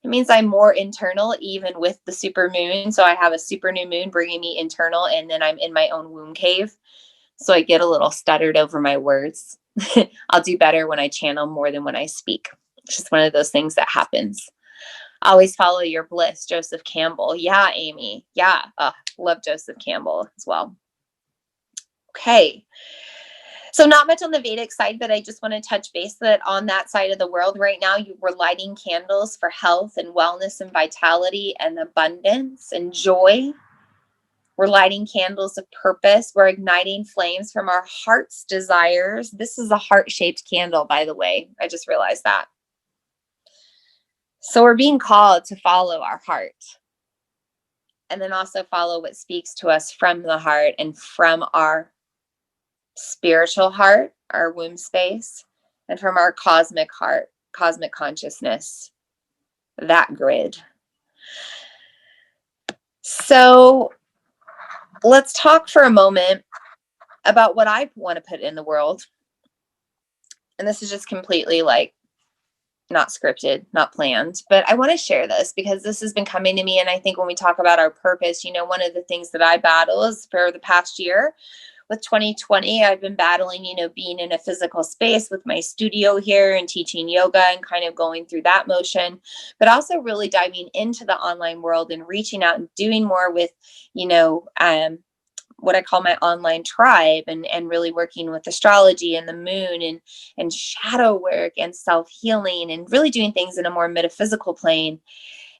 it means I'm more internal, even with the super moon. So I have a super new moon bringing me internal, and then I'm in my own womb cave. So I get a little stuttered over my words. I'll do better when I channel more than when I speak. It's just one of those things that happens. Always follow your bliss, Joseph Campbell. Yeah, Amy. Yeah. Love Joseph Campbell as well. Okay. So not much on the Vedic side, but I just want to touch base that on that side of the world right now, we're lighting candles for health and wellness and vitality and abundance and joy. We're lighting candles of purpose. We're igniting flames from our heart's desires. This is a heart-shaped candle, by the way. I just realized that. So we're being called to follow our heart, and then also follow what speaks to us from the heart and from our spiritual heart, our womb space, and from our cosmic heart, cosmic consciousness, that grid. So let's talk for a moment about what I want to put in the world. And this is just completely like not scripted, not planned, but I want to share this because this has been coming to me. And I think when we talk about our purpose, you know, one of the things that I battle is for the past year with 2020, I've been battling, you know, being in a physical space with my studio here and teaching yoga and kind of going through that motion, but also really diving into the online world and reaching out and doing more with, you know, what I call my online tribe, and really working with astrology and the moon and shadow work and self-healing and really doing things in a more metaphysical plane.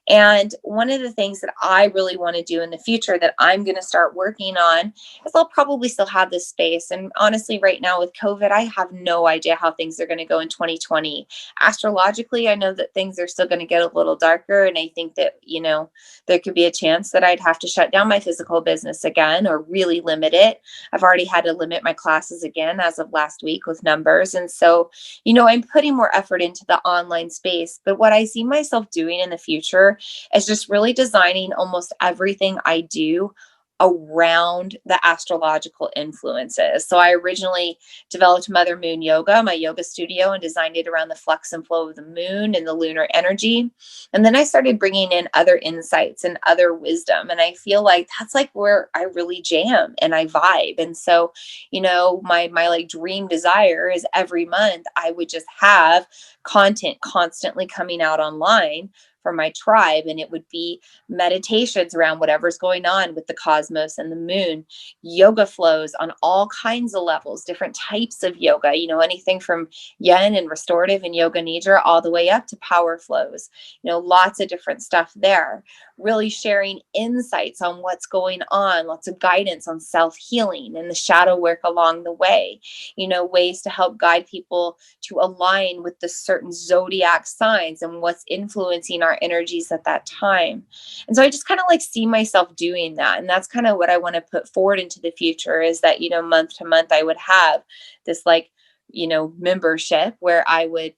And one of the things that I really want to do in the future that I'm going to start working on is I'll probably still have this space. And honestly, right now with COVID, I have no idea how things are going to go in 2020. Astrologically, I know that things are still going to get a little darker. And I think that, you know, there could be a chance that I'd have to shut down my physical business again or really limit it. I've already had to limit my classes again as of last week with numbers. And so, you know, I'm putting more effort into the online space. But what I see myself doing in the future is just really designing almost everything I do around the astrological influences. So I originally developed Mother Moon Yoga, my yoga studio, and designed it around the flux and flow of the moon and the lunar energy. And then I started bringing in other insights and other wisdom. And I feel like that's like where I really jam and I vibe. And so, you know, my like dream desire is every month I would just have content constantly coming out online for my tribe, and it would be meditations around whatever's going on with the cosmos and the moon, yoga flows on all kinds of levels, different types of yoga, you know, anything from yin and restorative and yoga nidra all the way up to power flows, you know, lots of different stuff there, really sharing insights on what's going on, lots of guidance on self-healing and the shadow work along the way, you know, ways to help guide people to align with the certain zodiac signs and what's influencing our energies at that time. And so I just kind of like see myself doing that. And that's kind of what I want to put forward into the future is that, you know, month to month, I would have this like, you know, membership where I would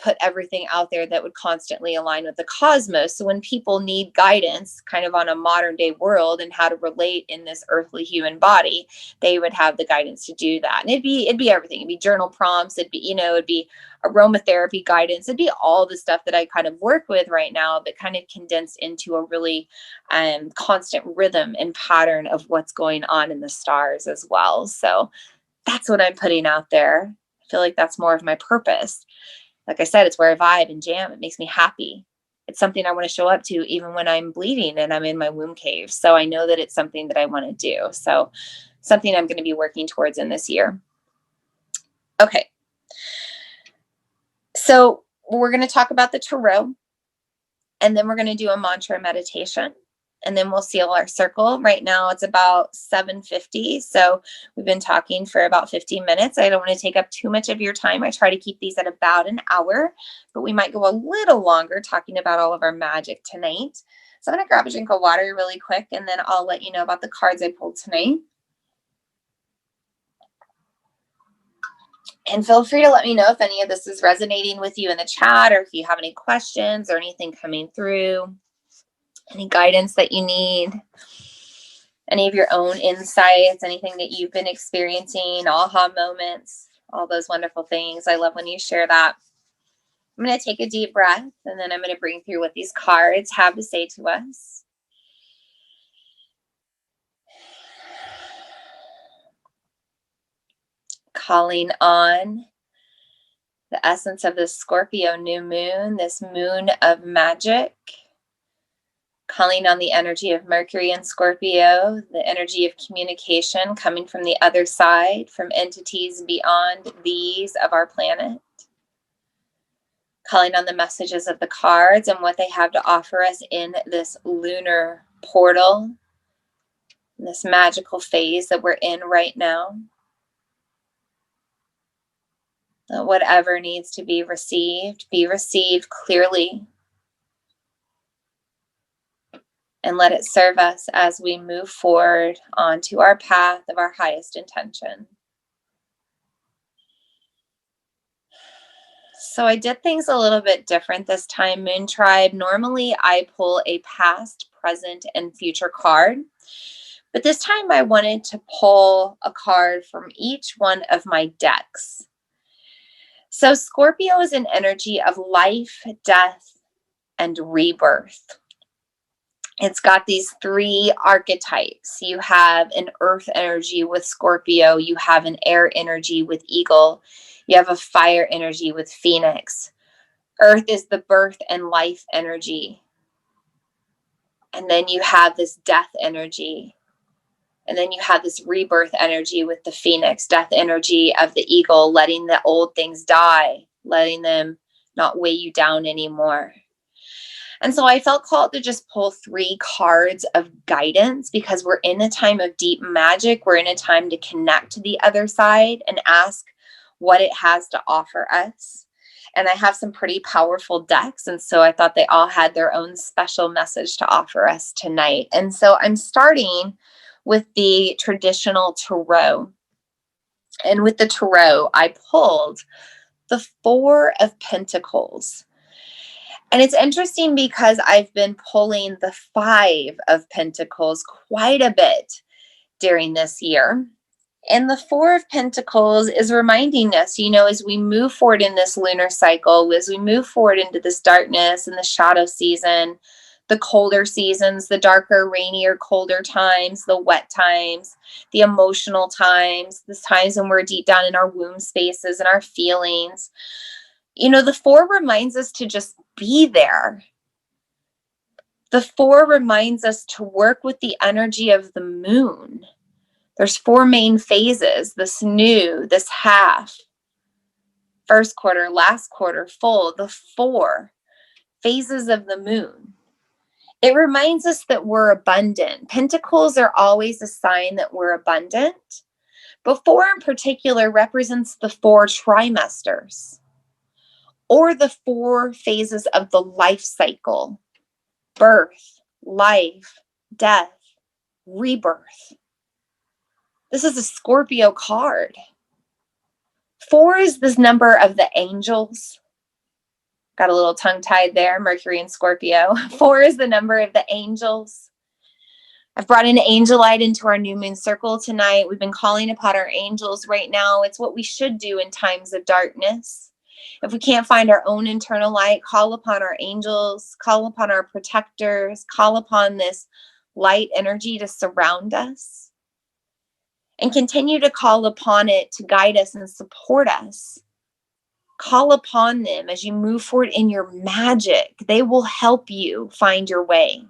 put everything out there that would constantly align with the cosmos. So when people need guidance kind of on a modern day world and how to relate in this earthly human body, they would have the guidance to do that. And it'd be everything. It'd be journal prompts. It'd be, you know, it'd be aromatherapy guidance. It'd be all the stuff that I kind of work with right now, but kind of condensed into a really constant rhythm and pattern of what's going on in the stars as well. So that's what I'm putting out there. I feel like that's more of my purpose. Like I said, it's where I vibe and jam. It makes me happy. It's something I want to show up to even when I'm bleeding and I'm in my womb cave. So I know that it's something that I want to do. So something I'm going to be working towards in this year. Okay. So we're going to talk about the tarot, and then we're going to do a mantra meditation. And then we'll seal our circle. Right now it's about 7:50. So we've been talking for about 15 minutes. I don't want to take up too much of your time. I try to keep these at about an hour, but we might go a little longer talking about all of our magic tonight. So I'm going to grab a drink of water really quick, and then I'll let you know about the cards I pulled tonight. And feel free to let me know if any of this is resonating with you in the chat, or if you have any questions or anything coming through. Any guidance that you need, any of your own insights, anything that you've been experiencing, aha moments, all those wonderful things. I love when you share that. I'm going to take a deep breath, and then I'm going to bring through what these cards have to say to us. Calling on the essence of this Scorpio new moon, this moon of magic. Calling on the energy of Mercury and Scorpio, the energy of communication coming from the other side, from entities beyond these of our planet. Calling on the messages of the cards and what they have to offer us in this lunar portal, in this magical phase that we're in right now. That whatever needs to be received clearly. And let it serve us as we move forward onto our path of our highest intention. So I did things a little bit different this time, Moon Tribe. Normally I pull a past, present, and future card. But this time I wanted to pull a card from each one of my decks. So Scorpio is an energy of life, death, and rebirth. It's got these three archetypes. You have an earth energy with Scorpio. You have an air energy with Eagle. You have a fire energy with Phoenix. Earth is the birth and life energy. And then you have this death energy. And then you have this rebirth energy with the Phoenix, death energy of the Eagle, letting the old things die, letting them not weigh you down anymore. And so I felt called to just pull three cards of guidance because we're in a time of deep magic. We're in a time to connect to the other side and ask what it has to offer us. And I have some pretty powerful decks. And so I thought they all had their own special message to offer us tonight. And so I'm starting with the traditional tarot. And with the tarot, I pulled the Four of Pentacles. And it's interesting because I've been pulling the Five of Pentacles quite a bit during this year. And the Four of Pentacles is reminding us, as we move forward in this lunar cycle, as we move forward into this darkness and the shadow season, the colder seasons, the darker, rainier, colder times, the wet times, the emotional times, the times when we're deep down in our womb spaces and our feelings. The Four reminds us to just be there. The Four reminds us to work with the energy of the moon. There's four main phases: this new, this half, first quarter, last quarter, full, the four phases of the moon. It reminds us that we're abundant. Pentacles are always a sign that we're abundant, but four in particular represents the four trimesters, or the four phases of the life cycle: birth, life, death, rebirth. This is a Scorpio card. Four is this number of the angels. Got a little tongue-tied there, Mercury and Scorpio. Four is the number of the angels. I've brought an angelite into our new moon circle tonight. We've been calling upon our angels right now. It's what we should do in times of darkness. If we can't find our own internal light, call upon our angels, call upon our protectors, call upon this light energy to surround us, and continue to call upon it to guide us and support us. Call upon them as you move forward in your magic. They will help you find your way.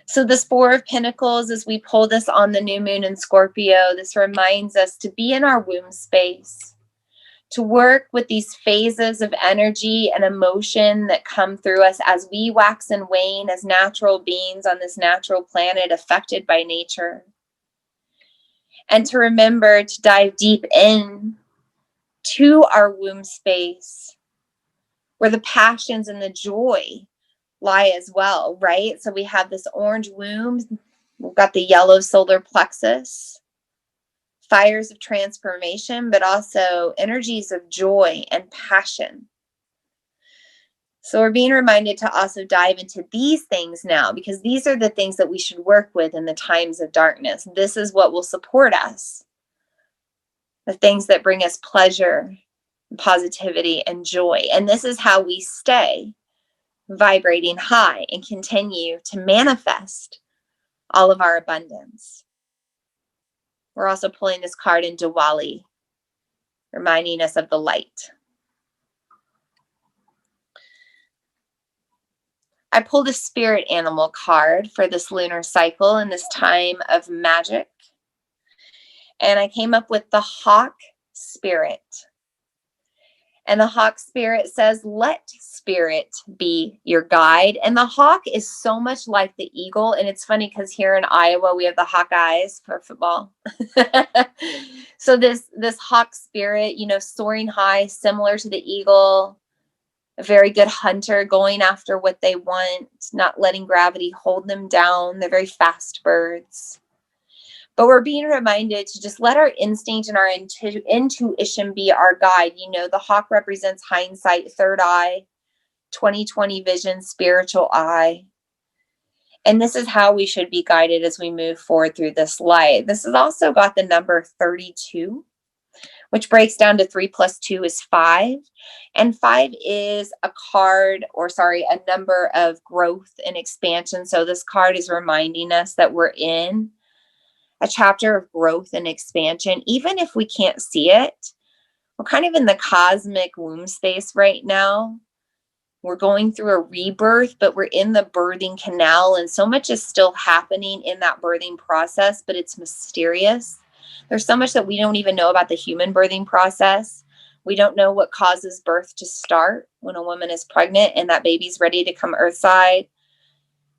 So this Four of Pentacles, as we pull this on the new moon in Scorpio, this reminds us to be in our womb space, to work with these phases of energy and emotion that come through us as we wax and wane as natural beings on this natural planet affected by nature. And to remember to dive deep in to our womb space where the passions and the joy lie as well, right? So we have this orange womb. We've got the yellow solar plexus, fires of transformation, but also energies of joy and passion. So we're being reminded to also dive into these things now, because these are the things that we should work with in the times of darkness. This is what will support us. The things that bring us pleasure, positivity, and joy. And this is how we stay vibrating high and continue to manifest all of our abundance. We're also pulling this card in Diwali, reminding us of the light. I pulled a spirit animal card for this lunar cycle in this time of magic. And I came up with the hawk spirit. And the hawk spirit says, let spirit be your guide. And the hawk is so much like the eagle. And it's funny because here in Iowa, we have the Hawkeyes for football. So this hawk spirit, soaring high, similar to the eagle, a very good hunter, going after what they want, not letting gravity hold them down. They're very fast birds. But we're being reminded to just let our instinct and our intuition be our guide. The hawk represents hindsight, third eye, 20/20 vision, spiritual eye. And this is how we should be guided as we move forward through this life. This has also got the number 32, which breaks down to 3 + 2 is 5. And 5 is a number of growth and expansion. So this card is reminding us that we're in a chapter of growth and expansion. Even if we can't see it, we're kind of in the cosmic womb space right now. We're going through a rebirth, but we're in the birthing canal, and so much is still happening in that birthing process, but it's mysterious. There's so much that we don't even know about the human birthing process. We don't know what causes birth to start when a woman is pregnant and that baby's ready to come earthside.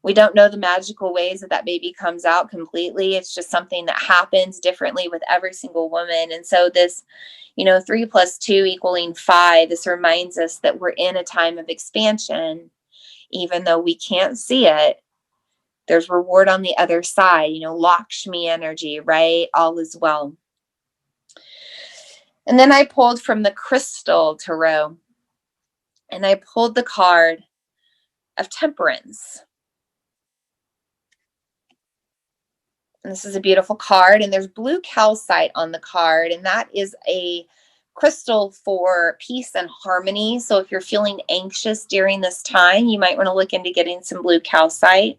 We don't know the magical ways that baby comes out completely. It's just something that happens differently with every single woman. And so this, 3 + 2 = 5, this reminds us that we're in a time of expansion. Even though we can't see it, there's reward on the other side, Lakshmi energy, right? All is well. And then I pulled from the crystal tarot, and I pulled the card of temperance. And this is a beautiful card, and there's blue calcite on the card, and that is a crystal for peace and harmony. So if you're feeling anxious during this time, you might want to look into getting some blue calcite.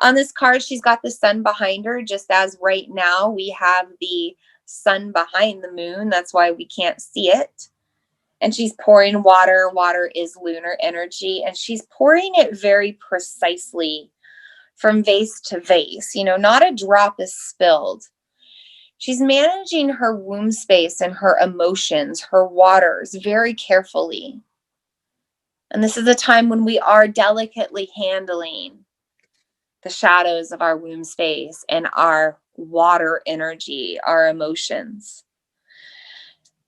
On this card, she's got the sun behind her, just as right now we have the sun behind the moon. That's why we can't see it. And she's pouring water. Water is lunar energy, and she's pouring it very precisely from vase to vase. Not a drop is spilled. She's managing her womb space and her emotions, her waters very carefully. And this is a time when we are delicately handling the shadows of our womb space and our water energy, our emotions.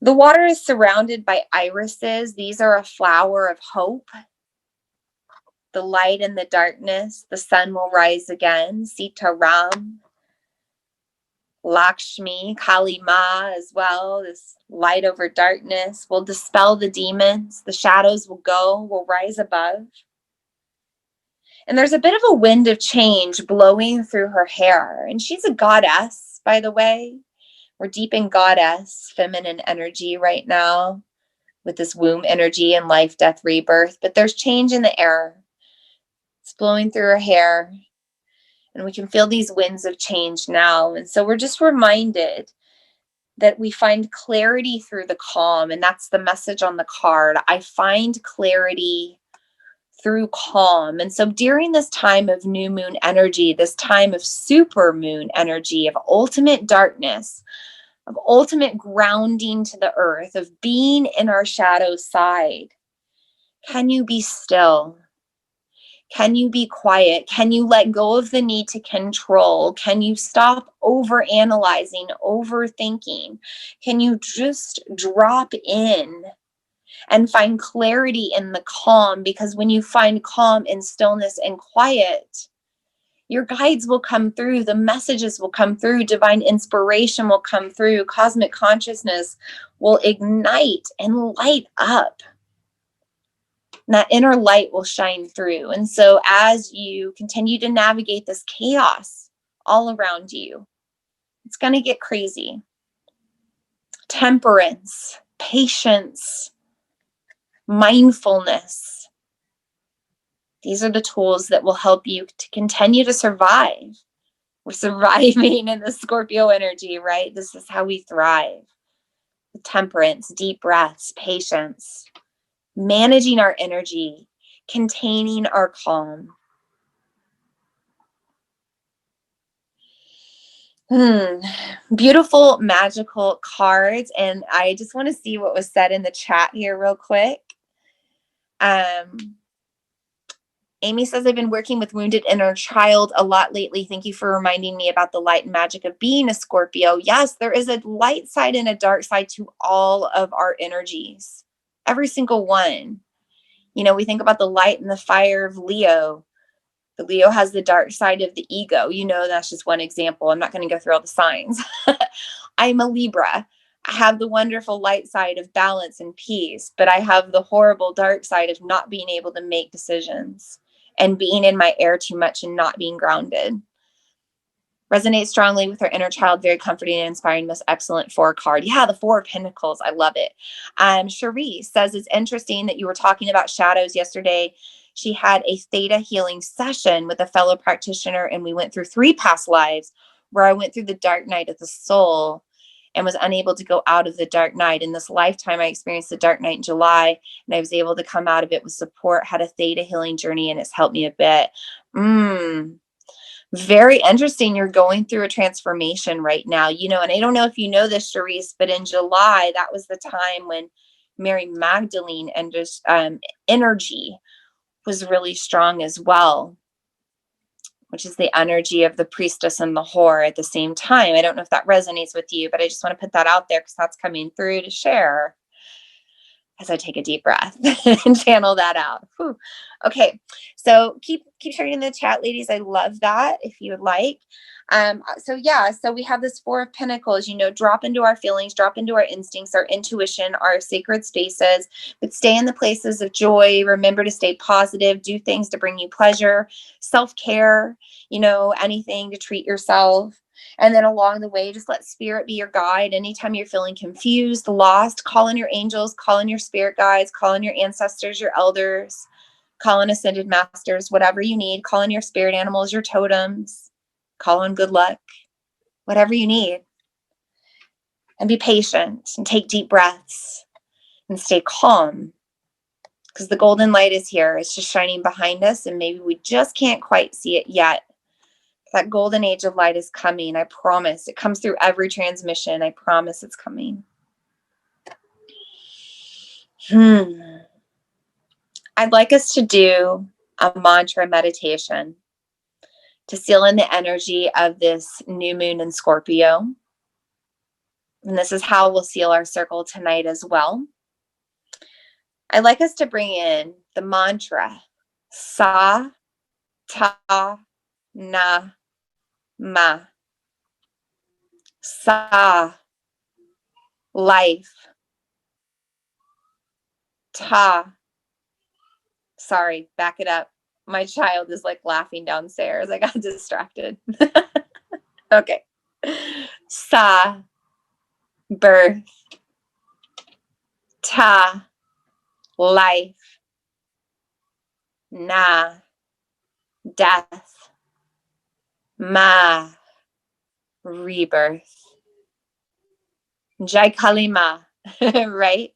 The water is surrounded by irises. These are a flower of hope. The light and the darkness, the sun will rise again. Sita Ram, Lakshmi, Kali Ma as well. This light over darkness will dispel the demons. The shadows will go, will rise above. And there's a bit of a wind of change blowing through her hair. And she's a goddess, by the way. We're deep in goddess, feminine energy right now with this womb energy and life, death, rebirth. But there's change in the air. It's blowing through her hair, and we can feel these winds of change now. And so we're just reminded that we find clarity through the calm, and that's the message on the card. I find clarity through calm. And so during this time of new moon energy, this time of supermoon energy, of ultimate darkness, of ultimate grounding to the earth, of being in our shadow side, can you be still? Can you be quiet? Can you let go of the need to control? Can you stop overanalyzing, overthinking? Can you just drop in and find clarity in the calm? Because when you find calm and stillness and quiet, your guides will come through, the messages will come through, divine inspiration will come through, cosmic consciousness will ignite and light up. And that inner light will shine through. And so as you continue to navigate this chaos all around you, it's going to get crazy. Temperance, patience, mindfulness. These are the tools that will help you to continue to survive. We're surviving in the Scorpio energy, right? This is how we thrive. Temperance, deep breaths, patience, managing our energy, containing our calm. Beautiful, magical cards. And I just want to see what was said in the chat here real quick. Amy says, I've been working with wounded inner child a lot lately. Thank you for reminding me about the light and magic of being a Scorpio. Yes, there is a light side and a dark side to all of our energies. Every single one. You know, we think about the light and the fire of Leo. The Leo has the dark side of the ego. You know, that's just one example. I'm not going to go through all the signs. I'm a Libra. I have the wonderful light side of balance and peace, but I have the horrible dark side of not being able to make decisions and being in my air too much and not being grounded. Resonates strongly with her inner child. Very comforting and inspiring. Most excellent 4 card. Yeah, the 4 of Pentacles. I love it. Cherie says, it's interesting that you were talking about shadows yesterday. She had a theta healing session with a fellow practitioner, and we went through 3 past lives where I went through the dark night of the soul and was unable to go out of the dark night. In this lifetime, I experienced the dark night in July, and I was able to come out of it with support, had a theta healing journey, and it's helped me a bit. Very interesting. You're going through a transformation right now, you know, and I don't know if you know this, Charisse, but in July, that was the time when Mary Magdalene and just energy was really strong as well, which is the energy of the priestess and the whore at the same time. I don't know if that resonates with you, but I just want to put that out there because that's coming through to share as I take a deep breath and channel that out. Whew. Okay. So keep sharing in the chat, ladies. I love that if you would like. So we have this 4 of Pentacles, you know, drop into our feelings, drop into our instincts, our intuition, our sacred spaces, but stay in the places of joy. Remember to stay positive, do things to bring you pleasure, self-care, you know, anything to treat yourself. And then along the way, just let spirit be your guide. Anytime you're feeling confused, lost, call in your angels, call in your spirit guides, call in your ancestors, your elders, call in ascended masters, whatever you need. Call in your spirit animals, your totems, call in good luck, whatever you need. And be patient and take deep breaths and stay calm because the golden light is here. It's just shining behind us and maybe we just can't quite see it yet. That golden age of light is coming. I promise. It comes through every transmission. I promise it's coming. I'd like us to do a mantra meditation to seal in the energy of this new moon in Scorpio. And this is how we'll seal our circle tonight as well. I'd like us to bring in the mantra Sa Ta Na Ma. Sa, life. Ta, sorry, back it up. My child is like laughing downstairs. I got distracted. Okay. Sa, birth. Ta, life. Na, death. Ma, rebirth. Jai Kali Ma, right?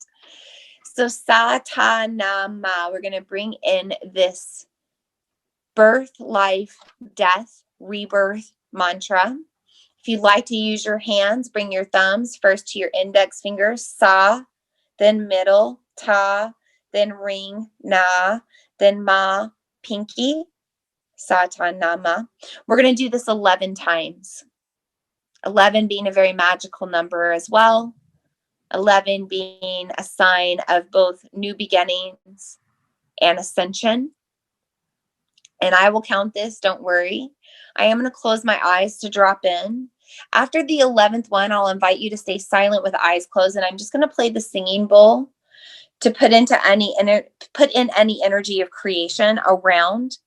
So Sa Ta Na Ma, we're going to bring in this birth, life, death, rebirth mantra. If you'd like to use your hands, bring your thumbs first to your index fingers, Sa, then middle, Ta, then ring, Na, then Ma, pinky, Sa Ta Na Ma. We're going to do this 11 times. 11 being a very magical number as well. 11 being a sign of both new beginnings and ascension. And I will count this, don't worry. I am going to close my eyes to drop in. After the 11th one, I'll invite you to stay silent with eyes closed, and I'm just going to play the singing bowl to put in any energy of creation around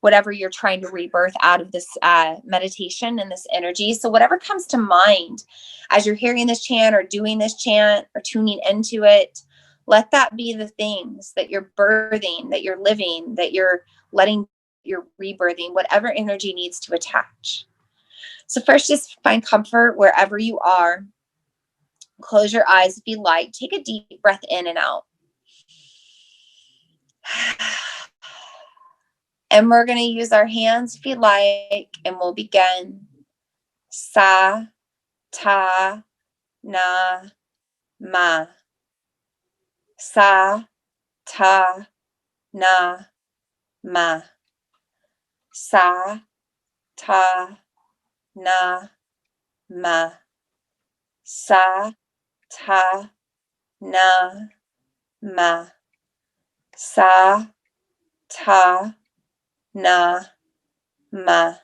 whatever you're trying to rebirth out of this meditation and this energy. So whatever comes to mind as you're hearing this chant or doing this chant or tuning into it, let that be the things that you're birthing, that you're living, that you're letting, you're rebirthing, whatever energy needs to attach. So first, just find comfort wherever you are. Close your eyes if you like. Take a deep breath in and out. And we're going to use our hands if you like, and we'll begin Sa, ta, na, ma. Sa, ta, na, ma. Sa, ta, na, ma. Sa, ta, na, ma. Sa, ta, na, ma.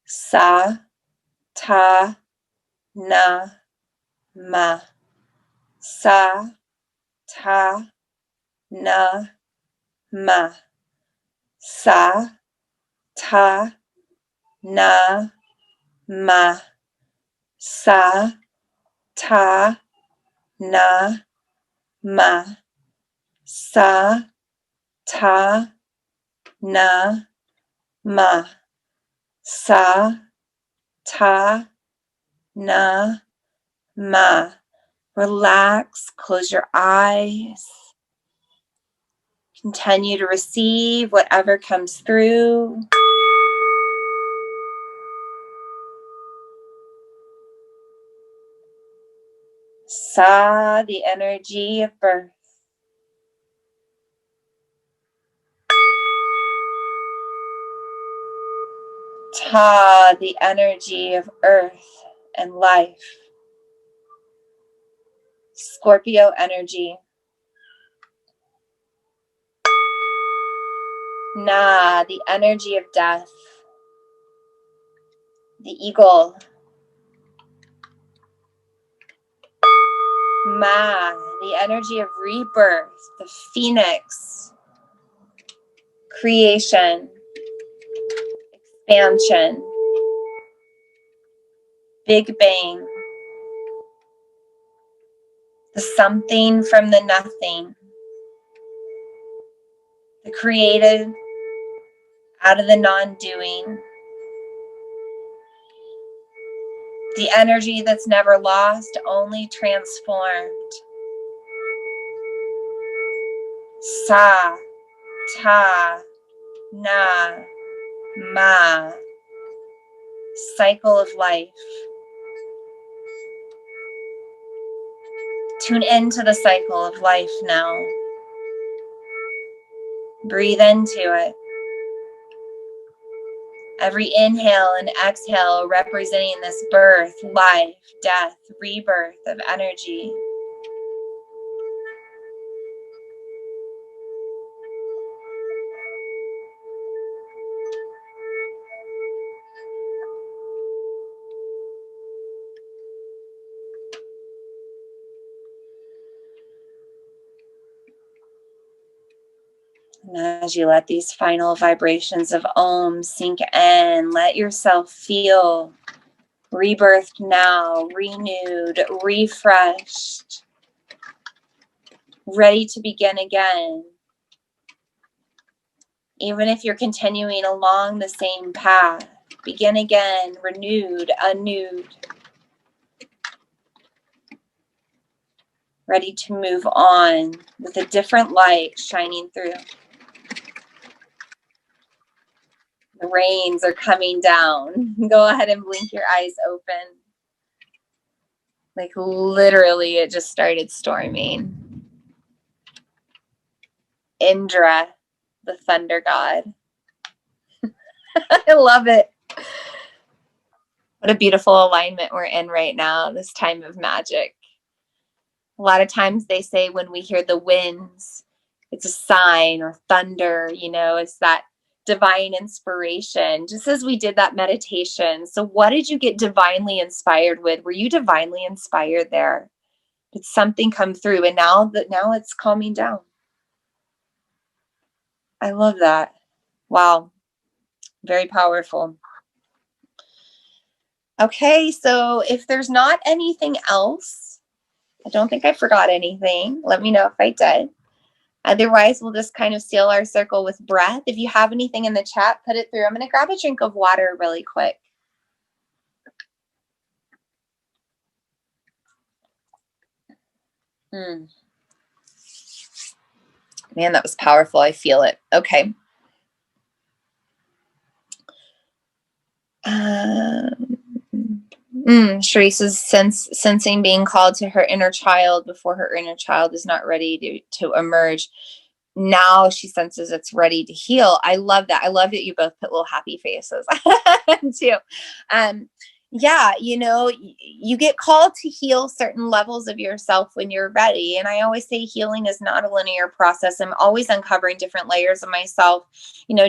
Sa, ta, na, ma. Sa, ta, na, ma. Sa, ta, na, ma. Sa, ta, na, ma. Sa, ta, na, ma. Sa, ta, na, ma. Relax, close your eyes. Continue to receive whatever comes through. Sa, the energy of birth. Ta, the energy of earth and life. Scorpio energy. Na, the energy of death. The eagle. Ma, the energy of rebirth. The phoenix. Creation. Expansion. Big bang. The something from the nothing. The created out of the non-doing. The energy that's never lost, only transformed. Sa, ta, na, ma. Cycle of life. Tune into the cycle of life now. Breathe into it. Every inhale and exhale representing this birth, life, death, rebirth of energy. And as you let these final vibrations of Om sink in, let yourself feel rebirthed now, renewed, refreshed, ready to begin again. Even if you're continuing along the same path, begin again, renewed, anew, ready to move on with a different light shining through. The rains are coming down. Go ahead and blink your eyes open. Like literally it just started storming. Indra, the thunder god. I love it. What a beautiful alignment we're in right now, this time of magic. A lot of times they say when we hear the winds, it's a sign, or thunder, it's that divine inspiration, just as we did that meditation. So what did you get divinely inspired with? Were you divinely inspired there? Did something come through? And now it's calming down. I love that. Wow. Very powerful. Okay, so if there's not anything else, I don't think I forgot anything. Let me know if I did. Otherwise, we'll just kind of seal our circle with breath. If you have anything in the chat, put it through. I'm going to grab a drink of water really quick. Man, that was powerful. I feel it. Okay. Sharice is sensing being called to her inner child before her inner child is not ready to emerge. Now she senses it's ready to heal. I love that. I love that you both put little happy faces too. Yeah, you get called to heal certain levels of yourself when you're ready. And I always say healing is not a linear process. I'm always uncovering different layers of myself.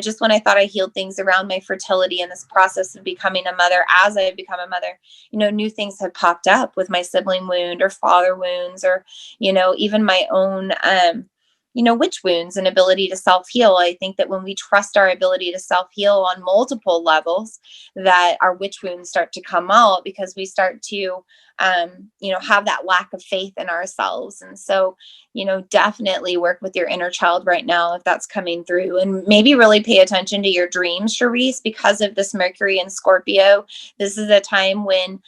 Just when I thought I healed things around my fertility and this process of becoming a mother, as I've become a mother, new things have popped up with my sibling wound or father wounds, or, even my own, witch wounds and ability to self-heal. I think that when we trust our ability to self-heal on multiple levels, that our witch wounds start to come out, because we start to, have that lack of faith in ourselves. And so, definitely work with your inner child right now if that's coming through, and maybe really pay attention to your dreams, Sharice, because of this Mercury in Scorpio. This is a time when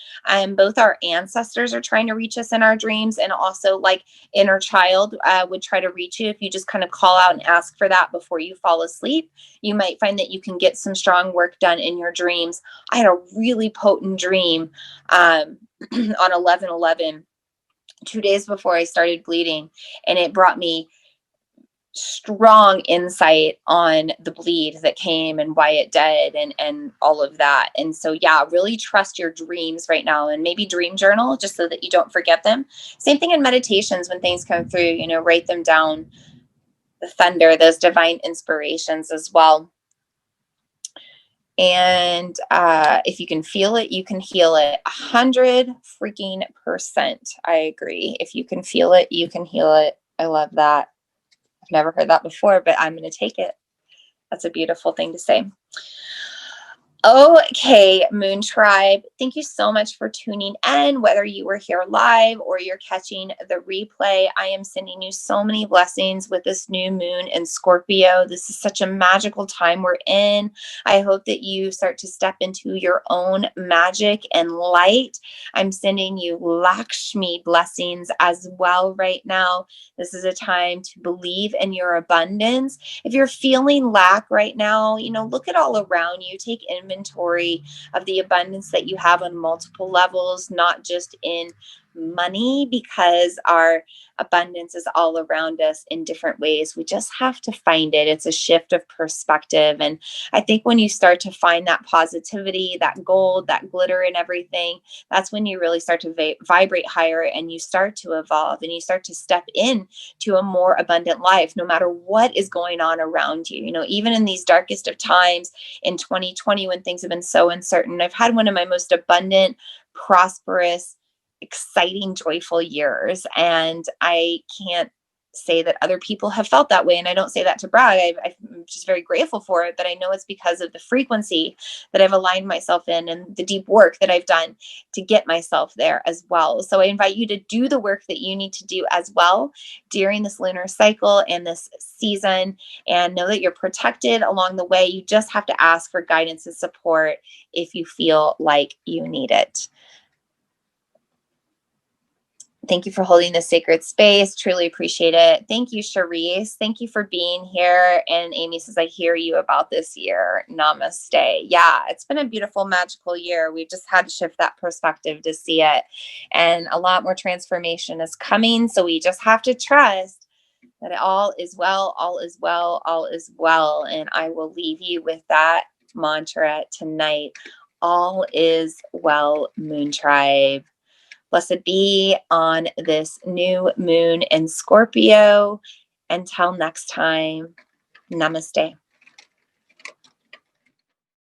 both our ancestors are trying to reach us in our dreams, and also like inner child would try to reach you. If you just kind of call out and ask for that before you fall asleep, you might find that you can get some strong work done in your dreams. I had a really potent dream on 11/11, 2 days before I started bleeding, and it brought me strong insight on the bleed that came and why it did, and all of that. And so, yeah, really trust your dreams right now, and maybe dream journal just so that you don't forget them. Same thing in meditations. When things come through, write them down, the thunder, those divine inspirations as well. And if you can feel it, you can heal it. 100% I agree. If you can feel it, you can heal it. I love that. I've never heard that before, but I'm going to take it. That's a beautiful thing to say. Okay, Moon Tribe, thank you so much for tuning in. Whether you were here live or you're catching the replay, I am sending you so many blessings with this new moon in Scorpio. This is such a magical time we're in. I hope that you start to step into your own magic and light. I'm sending you Lakshmi blessings as well right now. This is a time to believe in your abundance. If you're feeling lack right now, look at all around you. Take inventory of the abundance that you have on multiple levels, not just in money, because our abundance is all around us in different ways. We just have to find it. It's a shift of perspective. And I think when you start to find that positivity, that gold, that glitter and everything, that's when you really start to vibrate higher, and you start to evolve, and you start to step in to a more abundant life, no matter what is going on around you. Even in these darkest of times in 2020, when things have been so uncertain, I've had one of my most abundant, prosperous, exciting, joyful years. And I can't say that other people have felt that way. And I don't say that to brag. I'm just very grateful for it. But I know it's because of the frequency that I've aligned myself in, and the deep work that I've done to get myself there as well. So I invite you to do the work that you need to do as well during this lunar cycle and this season, and know that you're protected along the way. You just have to ask for guidance and support if you feel like you need it. Thank you for holding this sacred space. Truly appreciate it. Thank you, Sharice. Thank you for being here. And Amy says, I hear you about this year. Namaste. Yeah, it's been a beautiful, magical year. We've just had to shift that perspective to see it. And a lot more transformation is coming. So we just have to trust that all is well, all is well, all is well. And I will leave you with that mantra tonight. All is well, Moon Tribe. Blessed be on this new moon in Scorpio. Until next time, namaste.